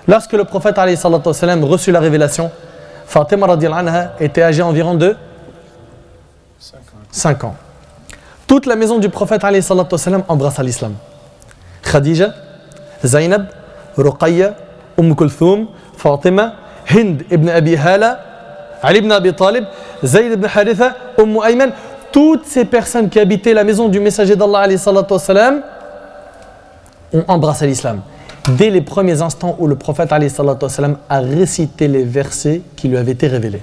Lorsque le prophète alayhi salatu wassalam reçut la révélation, Fatima radiyallahu anha était âgée environ de 5 ans. Toute la maison du prophète alayhi salatu wassalam embrassa l'islam. Khadija, Zainab, Ruqayya, Kulthum, Fatima, Hind ibn Abi Hala, Ali ibn Abi Talib, Zayd ibn Haritha, Ayman, toutes ces personnes qui habitaient la maison du messager d'Allah alayhi salatu wassalam ont embrassé l'islam. Dès les premiers instants où le prophète alayhi salatu wassalam a récité les versets qui lui avaient été révélés.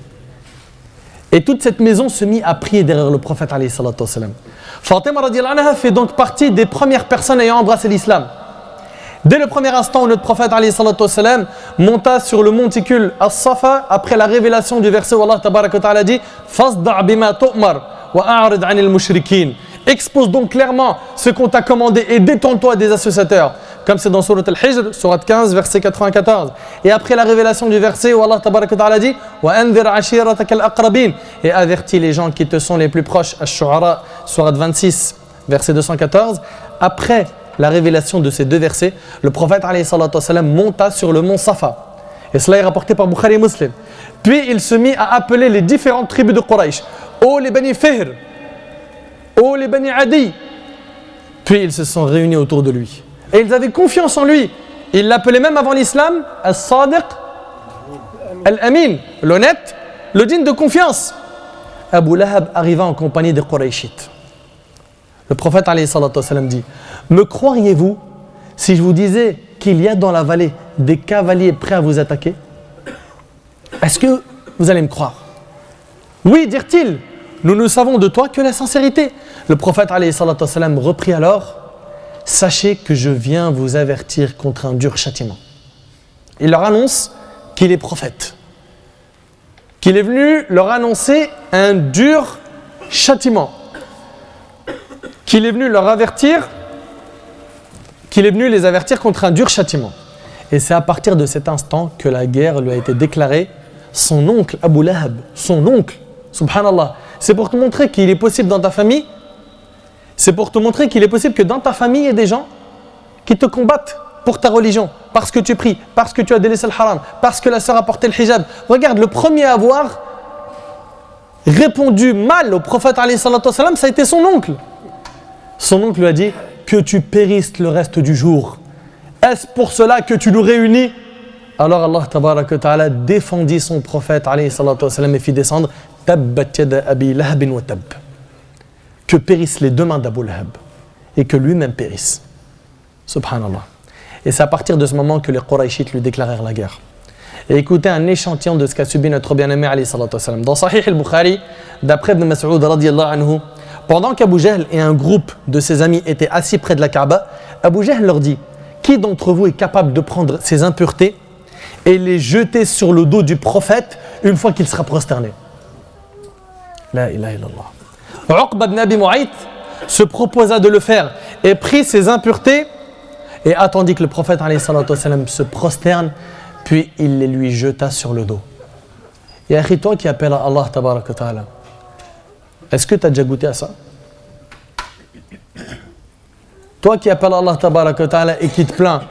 Et toute cette maison se mit à prier derrière le prophète alayhi salatu wassalam. Fatima radiyallahu anha fait donc partie des premières personnes ayant embrassé l'islam. Dès le premier instant où notre prophète alayhi salatu wassalam monta sur le monticule As-Safa après la révélation du verset où Allah tabaraka wa ta'ala dit Fasda' bima tu'mar wa a'rid 'anil mushrikin. Expose donc clairement ce qu'on t'a commandé et détourne-toi des associateurs. Comme c'est dans Sourate Al-Hijr, Sourate 15, verset 94. Et après la révélation du verset où Allah tabaraka wa ta'ala dit wa anzir 'ashiratakal aqrabin, et avertis les gens qui te sont les plus proches. Ash-Shu'ara, Sourate 26, verset 214. Après la révélation de ces deux versets, le prophète alayhi salatu wassalam monta sur le mont Safa. Et cela est rapporté par Bukhari et Muslim. Puis il se mit à appeler les différentes tribus de Quraysh. Oh les Bani Fihr, oh les Bani Adi. Puis ils se sont réunis autour de lui. Et ils avaient confiance en lui. Ils l'appelaient même avant l'islam As-Sadiq, Al-Amin, l'honnête, le digne de confiance. Abu Lahab arriva en compagnie des Qurayshites. Le prophète alayhi salatu wassalam dit: me croiriez-vous si je vous disais qu'il y a dans la vallée des cavaliers prêts à vous attaquer? Est-ce que vous allez me croire? Oui, dirent-ils, nous ne savons de toi que la sincérité. Le prophète alayhi salatu wassalam reprit alors: sachez que je viens vous avertir contre un dur châtiment. Il leur annonce qu'il est prophète, qu'il est venu leur annoncer un dur châtiment, qu'il est venu leur avertir, qu'il est venu les avertir contre un dur châtiment. Et c'est à partir de cet instant que la guerre lui a été déclarée. Son oncle Abu Lahab, son oncle, subhanallah, c'est pour te montrer qu'il est possible dans ta famille, c'est pour te montrer qu'il est possible que dans ta famille il y ait des gens qui te combattent pour ta religion, parce que tu pries, parce que tu as délaissé le haram, parce que la sœur a porté le hijab. Regarde, le premier à avoir répondu mal au prophète alayhi salatu wassalam, ça a été son oncle. Son oncle lui a dit que tu périsses le reste du jour. Est-ce pour cela que tu nous réunis? Alors Allah tabaraka ta'ala défendit son prophète alayhi salatu wassalam et fit descendre Tabbat yada abi lahabin wa tab. Que périssent les deux mains d'Abu Lahab et que lui-même périsse. Subhanallah. Et c'est à partir de ce moment que les Qurayshites lui déclarèrent la guerre. Et écoutez un échantillon de ce qu'a subi notre bien-aimé alayhi salatu wassalam. Dans Sahih al-Bukhari, d'après Ibn Mas'ud radiyallahu anhu, pendant qu'Abu Jahl et un groupe de ses amis étaient assis près de la Kaaba, Abu Jahl leur dit: qui d'entre vous est capable de prendre ces impuretés et les jeter sur le dos du prophète une fois qu'il sera prosterné? La ilaha illallah. Uqba ibn Abi Mu'ayt se proposa de le faire et prit ces impuretés et attendit que le prophète alayhi salatu wassalam se prosterne, puis il les lui jeta sur le dos. Et akhi, toi qui appelles à Allah tabaraka ta'ala, est-ce que tu as déjà goûté à ça? Toi qui appelles à Allah tabaraka ta'ala et qui te plains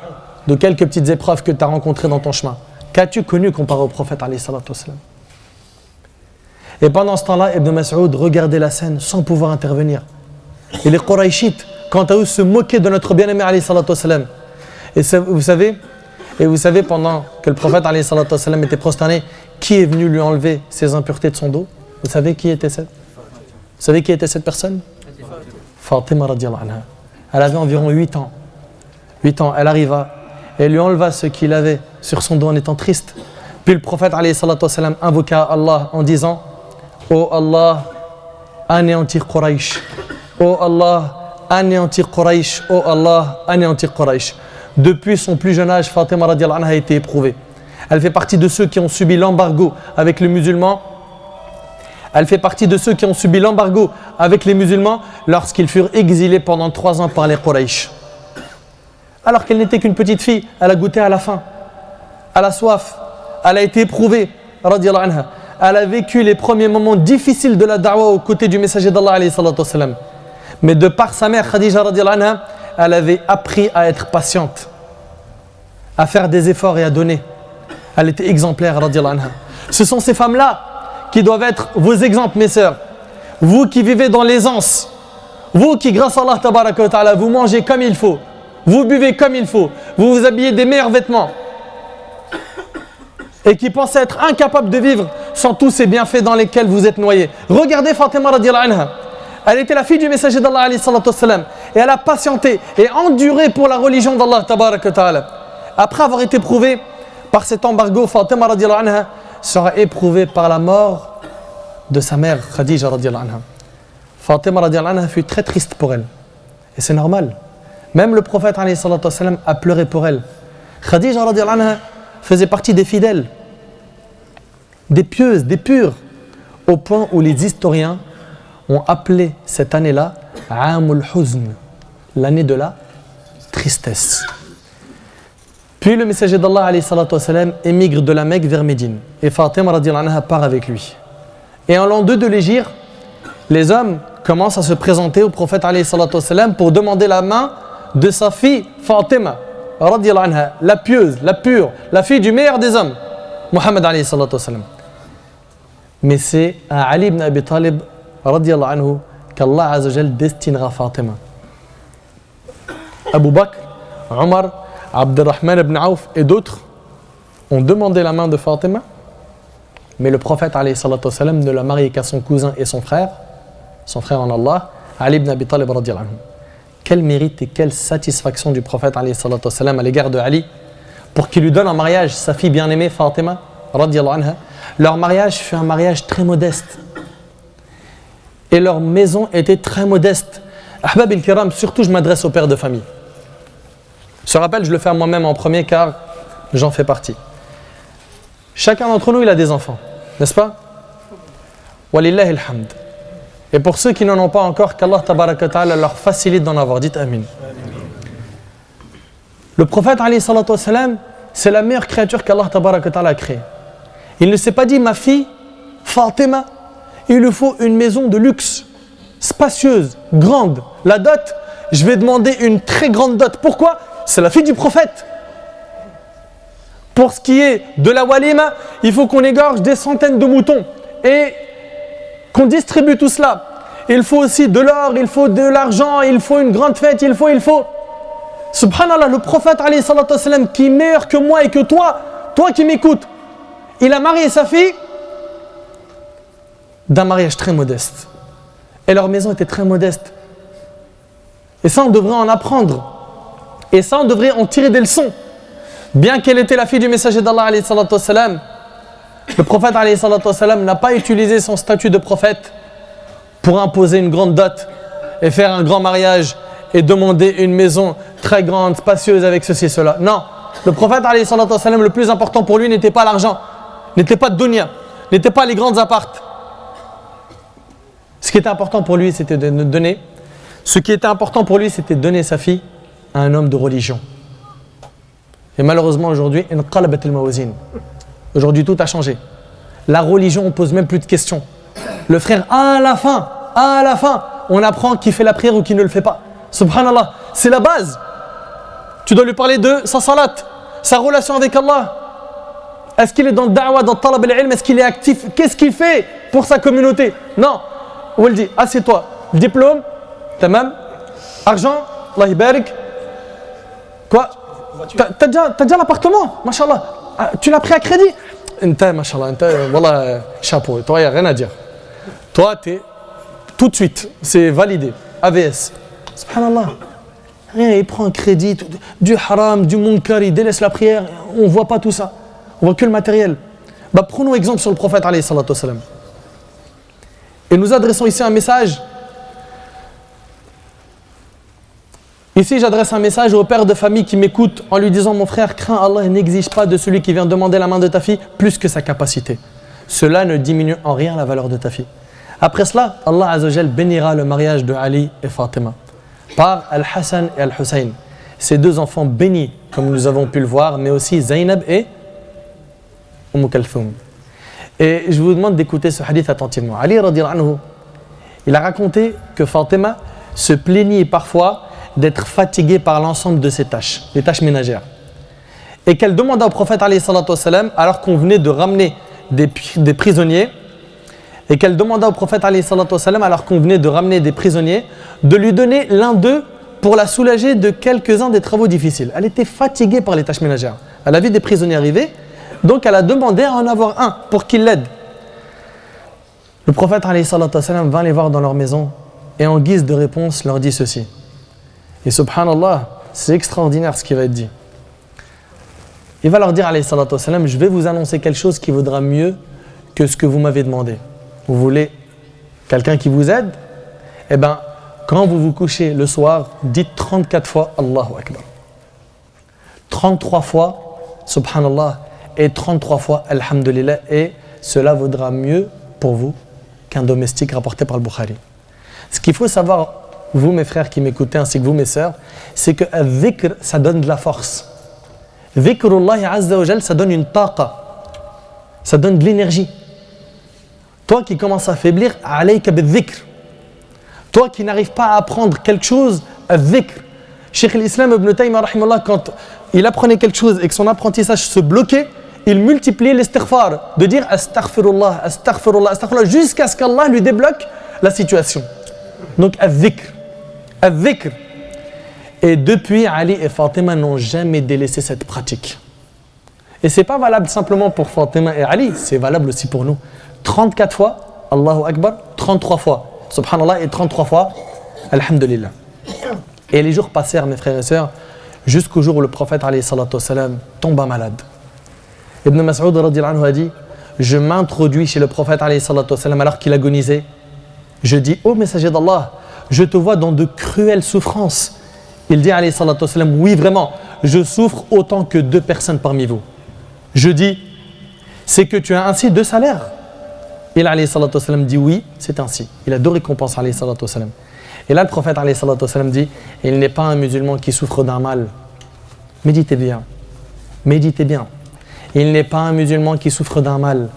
de quelques petites épreuves que tu as rencontrées dans ton chemin, qu'as-tu connu comparé au prophète alayhi salatu wassalam? Et pendant ce temps-là, Ibn Mas'ud regardait la scène sans pouvoir intervenir. Et les Qurayshites, quant à eux, se moquaient de notre bien-aimé alayhi salatu wassalam. Et vous savez, pendant que le prophète alayhi salatu wassalam était prosterné, qui est venu lui enlever ses impuretés de son dos? Vous savez qui était cette personne? Fatima radiyallahu anha. Elle avait environ 8 ans. 8 ans, elle arriva et lui enleva ce qu'il avait sur son dos en étant triste. Puis le prophète alayhi salatu wassalam invoqua Allah en disant: oh Allah, anéantir Quraysh. Oh Allah, anéantir Quraysh. Oh Allah, anéantir Quraysh. Depuis son plus jeune âge, Fatima radiyallahu anha a été éprouvée. Elle fait partie de ceux qui ont subi l'embargo avec les musulmans. Elle fait partie de ceux qui ont subi l'embargo avec les musulmans lorsqu'ils furent exilés pendant 3 ans par les Quraysh. Alors qu'elle n'était qu'une petite fille, elle a goûté à la faim, à la soif. Elle a été éprouvée, radiyallahu anha. Elle a vécu les premiers moments difficiles de la da'wa aux côtés du messager d'Allah alayhi salatu wassalam. Mais de par sa mère Khadija radiyallahu anha, elle avait appris à être patiente, à faire des efforts et à donner. Elle était exemplaire radiyallahu anha. Ce sont ces femmes-là qui doivent être vos exemples, mes sœurs. Vous qui vivez dans l'aisance, vous qui grâce à Allah tabaraka wa ta'ala, vous mangez comme il faut, vous buvez comme il faut, vous vous habillez des meilleurs vêtements, et qui pensez être incapable de vivre sans tous ces bienfaits dans lesquels vous êtes noyés. Regardez Fatima radiyallahu anha. Elle était la fille du messager d'Allah alayhi salatu wassalam, et elle a patienté et enduré pour la religion d'Allah tabaraka wa ta'ala. Après avoir été éprouvée par cet embargo, Fatima radiyallahu anha sera éprouvée par la mort de sa mère Khadija radiyallahu anha. Fatima radiyallahu anha fut très triste pour elle, et c'est normal. Même le prophète alayhi salatu wassalam a pleuré pour elle. Khadija radiyallahu anha faisait partie des fidèles, des pieuses, des pures, au point où les historiens ont appelé cette année-là Amul Huzn, l'année de la tristesse. Puis le messager d'Allah alayhi salatu wassalam émigre de la Mecque vers Médine, et Fatima radiyallahu anha part avec lui. Et en l'an 2 de l'Hégire, les hommes commencent à se présenter au prophète alayhi salatu wassalam pour demander la main de sa fille Fatima radiyallahu anha, la pieuse, la pure, la fille du meilleur des hommes, Muhammad alayhi salatu wassalam. Mais c'est à Ali ibn Abi Talib radiyallahu anhu qu'Allah azza wa jal destinera Fatima. Abu Bakr, Omar, Abdurrahman ibn Auf et d'autres ont demandé la main de Fatima, mais le prophète alayhi salatu wassalam ne l'a mariée qu'à son cousin et son frère en Allah, Ali ibn Abi Talib radiyallahu anhu. Quel mérite et quelle satisfaction du prophète alayhi salatu wassalam à l'égard de Ali pour qu'il lui donne en mariage sa fille bien-aimée Fatima radiyallahu anha. Leur mariage fut un mariage très modeste et leur maison était très modeste. Ahbab il-Kiram, surtout je m'adresse aux pères de famille. Ce rappel je le fais à moi-même en premier car j'en fais partie. Chacun d'entre nous il a des enfants, n'est-ce pas? Walillahi alhamd. Et pour ceux qui n'en ont pas encore, qu'Allah tabaraka ta'ala leur facilite d'en avoir. Dites amin. Le prophète alayhi salatu wassalam, c'est la meilleure créature qu'Allah tabaraka ta'ala a créée. Il ne s'est pas dit, ma fille, Fatima, il lui faut une maison de luxe, spacieuse, grande. La dot, je vais demander une très grande dot. Pourquoi? C'est la fille du prophète. Pour ce qui est de la walima, il faut qu'on égorge des centaines de moutons et qu'on distribue tout cela. Il faut aussi de l'or, il faut de l'argent, il faut une grande fête, il faut. Subhanallah, le prophète alayhi salatu wassalam, qui est meilleur que moi et que toi qui m'écoutes, il a marié sa fille d'un mariage très modeste. Et leur maison était très modeste. Et ça, on devrait en apprendre. Et ça, on devrait en tirer des leçons. Bien qu'elle était la fille du messager d'Allah alayhi salatu wassalam, le prophète alayhi salatu wassalam n'a pas utilisé son statut de prophète pour imposer une grande dot et faire un grand mariage et demander une maison très grande, spacieuse avec ceci et cela. Non, le prophète alayhi salatu wassalam, le plus important pour lui n'était pas l'argent, n'était pas de dunya, n'était pas les grandes appartes. Ce qui était important pour lui, c'était de donner. Ce qui était important pour lui, c'était de donner sa fille à un homme de religion. Et malheureusement aujourd'hui, aujourd'hui tout a changé. La religion, on ne pose même plus de questions. Le frère, à la fin, on apprend qui fait la prière ou qui ne le fait pas. Subhanallah, c'est la base. Tu dois lui parler de sa salat, sa relation avec Allah. Est-ce qu'il est dans le da'wah, dans le talab al-ilm? Est-ce qu'il est actif? Qu'est-ce qu'il fait pour sa communauté? Non. Ou elle dit, assieds-toi, diplôme, tamam, argent, Allah yabarik. Quoi? T'as déjà l'appartement, mashallah. Tu l'as pris à crédit? Mashallah, voilà, chapeau. Toi, il n'y a rien à dire. Toi, tout de suite, c'est validé. AVS. Subhanallah. Rien, il prend un crédit, du haram, du munkar, il délaisse la prière. On ne voit pas tout ça. On voit que le matériel. Prenons exemple sur le prophète alayhi salatu wassalam. Et nous adressons ici un message. Ici, j'adresse un message au père de famille qui m'écoute en lui disant, mon frère, crains Allah et n'exige pas de celui qui vient demander la main de ta fille plus que sa capacité. Cela ne diminue en rien la valeur de ta fille. Après cela, Allah Azzawajal bénira le mariage de Ali et Fatima par Al-Hassan et Al-Hussein. Ces deux enfants bénis, comme nous avons pu le voir, mais aussi Zainab et Kalthoum. Et je vous demande d'écouter ce hadith attentivement. Ali radiyallahu anhu, il a raconté que Fatima se plaignait parfois d'être fatiguée par l'ensemble de ses tâches, les tâches ménagères. Et qu'elle demanda au prophète alayhi salatu wassalam, alors qu'on venait de ramener des prisonniers, et qu'elle demanda au prophète alayhi salatu wassalam, alors qu'on venait de ramener des prisonniers, de lui donner l'un d'eux pour la soulager de quelques-uns des travaux difficiles. Elle était fatiguée par les tâches ménagères. Elle a vu des prisonniers arriver, donc elle a demandé à en avoir un pour qu'il l'aide. Le prophète alayhi salatu wassalam va les voir dans leur maison et en guise de réponse leur dit ceci. Et subhanallah, c'est extraordinaire ce qui va être dit. Il va leur dire alayhi salatu wassalam, je vais vous annoncer quelque chose qui vaudra mieux que ce que vous m'avez demandé. Vous voulez quelqu'un qui vous aide? Eh bien, quand vous vous couchez le soir, dites 34 fois Allahu Akbar. 33 fois subhanallah et 33 fois alhamdulillah, et cela vaudra mieux pour vous qu'un domestique rapporté par le Bukhari. Ce qu'il faut savoir, vous mes frères qui m'écoutez ainsi que vous mes sœurs, c'est que al-dhikr, ça donne de la force. Dhikrullah azza wa jal, ça donne une taqa, ça donne de l'énergie. Toi qui commences à faiblir, alayka bil-dhikr. Toi qui n'arrives pas à apprendre quelque chose, al-dhikr. Cheikh l'Islam Ibn Taymiyyah rahimahullah, quand il apprenait quelque chose et que son apprentissage se bloquait, il multipliait l'istighfar, de dire astaghfirullah, astaghfirullah, astaghfirullah, jusqu'à ce qu'Allah lui débloque la situation. Donc al-dhikr. Al-dhikr. Et depuis, Ali et Fatima n'ont jamais délaissé cette pratique. Et ce n'est pas valable simplement pour Fatima et Ali, c'est valable aussi pour nous. 34 fois, Allahu Akbar, 33 fois, subhanallah, et 33 fois, alhamdulillah. Et les jours passèrent, mes frères et sœurs, jusqu'au jour où le prophète alayhi salatu wassalam tomba malade. Ibn Mas'ud radiyallahu anhu a dit, je m'introduis chez le prophète alayhi salatu wassalam alors qu'il agonisait. Je dis, ô messager d'Allah, je te vois dans de cruelles souffrances. Il dit alayhi salatu wassalam, oui vraiment, je souffre autant que 2 personnes parmi vous. Je dis, c'est que tu as ainsi 2 salaires. Il alayhi salatu wassalam dit oui, c'est ainsi. Il a deux récompenses alayhi salatu wassalam. Et là le prophète alayhi salatu wassalam dit, il n'est pas un musulman qui souffre d'un mal. Méditez bien. Méditez bien. Il n'est pas un musulman qui souffre d'un mal,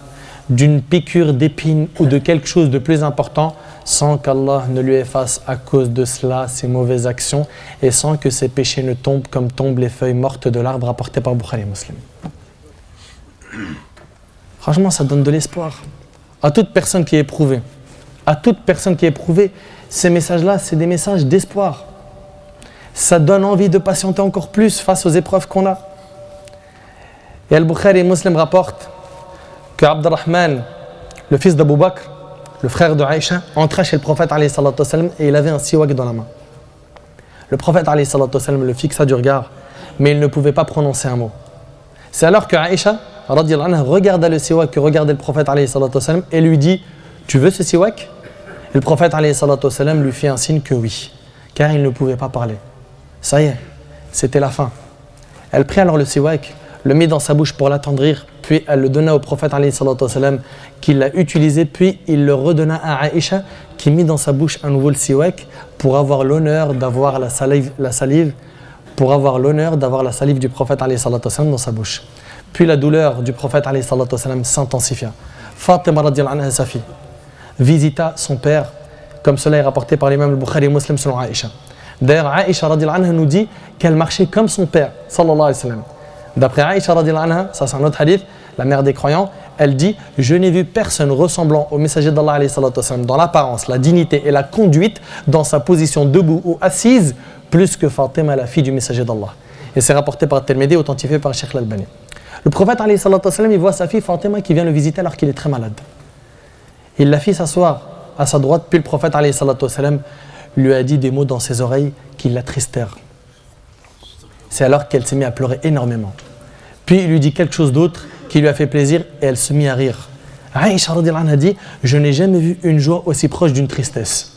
d'une piqûre d'épine ou de quelque chose de plus important, sans qu'Allah ne lui efface à cause de cela ses mauvaises actions et sans que ses péchés ne tombent comme tombent les feuilles mortes de l'arbre rapporté par Bukhari et Muslim. Franchement, ça donne de l'espoir à toute personne qui est éprouvée. À toute personne qui est éprouvée, ces messages-là, c'est des messages d'espoir. Ça donne envie de patienter encore plus face aux épreuves qu'on a. Et Al-Bukhari et Muslim rapportent que Abdurrahman, le fils d'Abu Bakr, le frère de Aïcha, entra chez le prophète alayhi salatu wassalam, et il avait un siwak dans la main. Le prophète alayhi salatu wassalam le fixa du regard, mais il ne pouvait pas prononcer un mot. C'est alors que Aïcha radiyallahu anha regarda le siwak que regardait le prophète alayhi salatu wassalam et lui dit, tu veux ce siwak? Et le prophète alayhi salatu wassalam lui fit un signe que oui, car il ne pouvait pas parler. Ça y est, c'était la fin. Elle prit alors le siwak, le mit dans sa bouche pour l'attendrir, puis elle le donna au prophète alayhi salatu wassalam, qui l'a utilisé, puis il le redonna à Aïcha, qui mit dans sa bouche à nouveau le siwak pour avoir l'honneur d'avoir la salive du prophète alayhi salatu wassalam dans sa bouche. Puis la douleur du prophète alayhi salatu wassalam s'intensifia. Fatima radiyallahu anha, sa fille, visita son père, comme cela est rapporté par l'imam al-Bukhari et Muslim selon Aïcha. D'ailleurs, Aïcha radiyallahu anha nous dit qu'elle marchait comme son père, sallallahu alayhi wa sallam. D'après Aïcha radiyallahu anha, ça c'est un autre hadith, la mère des croyants, elle dit « Je n'ai vu personne ressemblant au messager d'Allah alayhi salatu wassalam dans l'apparence, la dignité et la conduite, dans sa position debout ou assise, plus que Fatima, la fille du messager d'Allah. » Et c'est rapporté par Tirmidhi, authentifié par Cheikh Al-Albani. Le prophète alayhi salatu wassalam, il voit sa fille Fatima qui vient le visiter alors qu'il est très malade. Il la fit s'asseoir à sa droite, puis le prophète alayhi salatu wassalam lui a dit des mots dans ses oreilles qui l'attristèrent. C'est alors qu'elle s'est mise à pleurer énormément. Puis il lui dit quelque chose d'autre qui lui a fait plaisir et elle se mit à rire. Aïcha radiyallahu anha dit « Je n'ai jamais vu une joie aussi proche d'une tristesse ».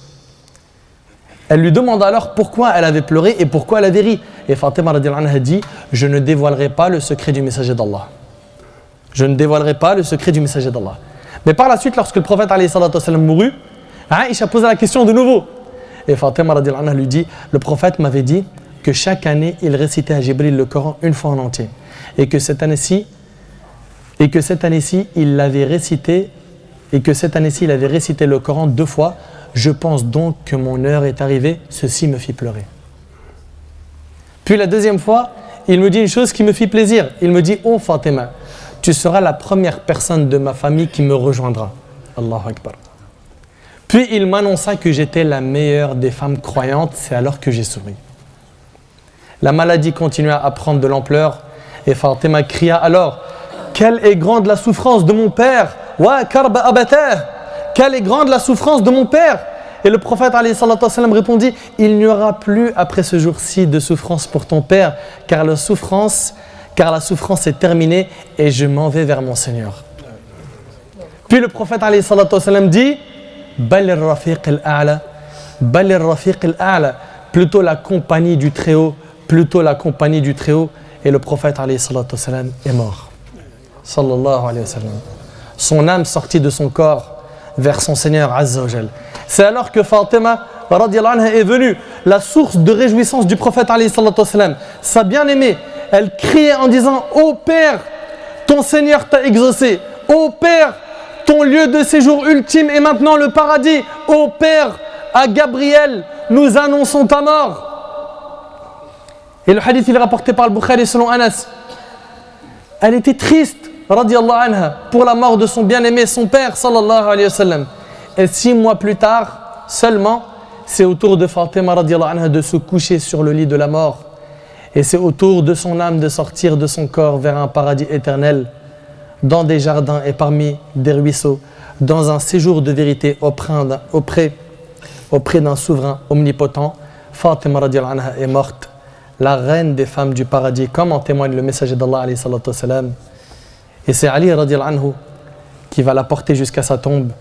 Elle lui demanda alors pourquoi elle avait pleuré et pourquoi elle avait ri. Et Fatima radiyallahu anha dit « Je ne dévoilerai pas le secret du messager d'Allah. Je ne dévoilerai pas le secret du messager d'Allah. » Mais par la suite, lorsque le prophète alayhi salatu wassalam mourut, Aïcha posa la question de nouveau. Et Fatima radiyallahu anha lui dit « Le prophète m'avait dit que chaque année, il récitait à Jibril le Coran une fois en entier. Et que cette année-ci, il avait récité le Coran 2 fois. Je pense donc que mon heure est arrivée. Ceci me fit pleurer. » Puis la deuxième fois, il me dit une chose qui me fit plaisir. Il me dit « Oh Fatima, tu seras la première personne de ma famille qui me rejoindra. » Allahu Akbar. Puis il m'annonça que j'étais la meilleure des femmes croyantes. C'est alors que j'ai souri. La maladie continua à prendre de l'ampleur et Fatima cria alors « Quelle est grande la souffrance de mon père ! Wa karba abatah ! Quelle est grande la souffrance de mon père !» Et le prophète alayhi salatu wassalam répondit « Il n'y aura plus après ce jour-ci de souffrance pour ton père, car la souffrance est terminée et je m'en vais vers mon Seigneur. » Puis le prophète alayhi salatu wassalam dit « Bal rafiq al-a'la, bal rafiq al-a'la » plutôt la compagnie du Très-Haut, et le prophète alayhi salatu wassalam est mort. Sallallahu alayhi wa sallam. Son âme sortit de son corps vers son Seigneur Azza wa Jal. C'est alors que Fatima radiyallahu anha est venue, la source de réjouissance du prophète alayhi salatu wassalam, sa bien-aimée. Elle criait en disant « Ô Père, ton Seigneur t'a exaucé. Ô Père, ton lieu de séjour ultime est maintenant le paradis. Ô Père, à Gabriel, nous annonçons ta mort. » Et le hadith il est rapporté par le Bukhari selon Anas. Elle était triste, radiyallahu anha, pour la mort de son bien-aimé, son père, sallallahu alayhi wa sallam. Et 6 mois plus tard, seulement, c'est au tour de Fatima, radiyallahu anha, de se coucher sur le lit de la mort. Et c'est au tour de son âme de sortir de son corps vers un paradis éternel, dans des jardins et parmi des ruisseaux, dans un séjour de vérité auprès d'un souverain omnipotent. Fatima, radiyallahu anha, est morte, la reine des femmes du paradis, comme en témoigne le messager d'Allah alayhi salatu wassalam. Et c'est Ali radiyallahu anhu qui va la porter jusqu'à sa tombe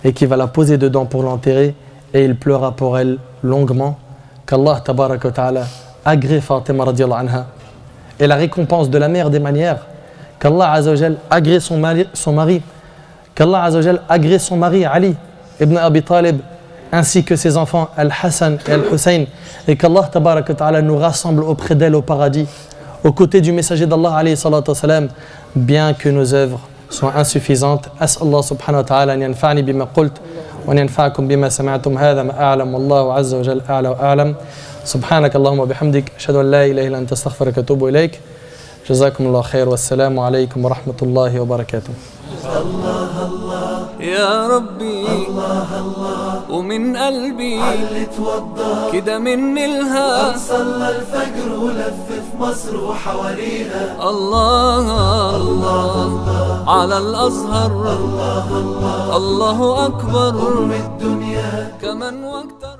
et qui va la poser dedans pour l'enterrer, et il pleura pour elle longuement. Qu'Allah tabaraka wa ta'ala agrée Fatima radiyallahu anha et la récompense de la meilleure des manières, qu'Allah azza wa jal agrée son mari, qu'Allah Azza wa Jal agrée son mari Ali ibn Abi Talib ainsi que ses enfants Al-Hassan et Al-Hussein, et qu'Allah tabaraka wa ta'ala nous rassemble auprès d'elle au paradis, aux côtés du messager d'Allah alayhi salatu wa salam, bien que nos œuvres soient insuffisantes. As'Allah subhanahu wa ta'ala an yanfa'ni bima qult wa an yanfa'akum bima sami'tum, hadha ma a'lam wallahu azza wa jalla a'la wa a'lam. سبحانك اللهم وبحمدك أشهد أن لا إله إلا أنت أستغفرك وأتوب إليك. جزاكم الله خير والسلام عليكم ورحمة الله وبركاته. الله الله يا ربي الله الله ومن قلبي علي توضى كده مني الها صلى الفجر ولف في مصر وحواليها الله الله على الأزهر الله الله الله أكبر الدنيا كمان واكتر.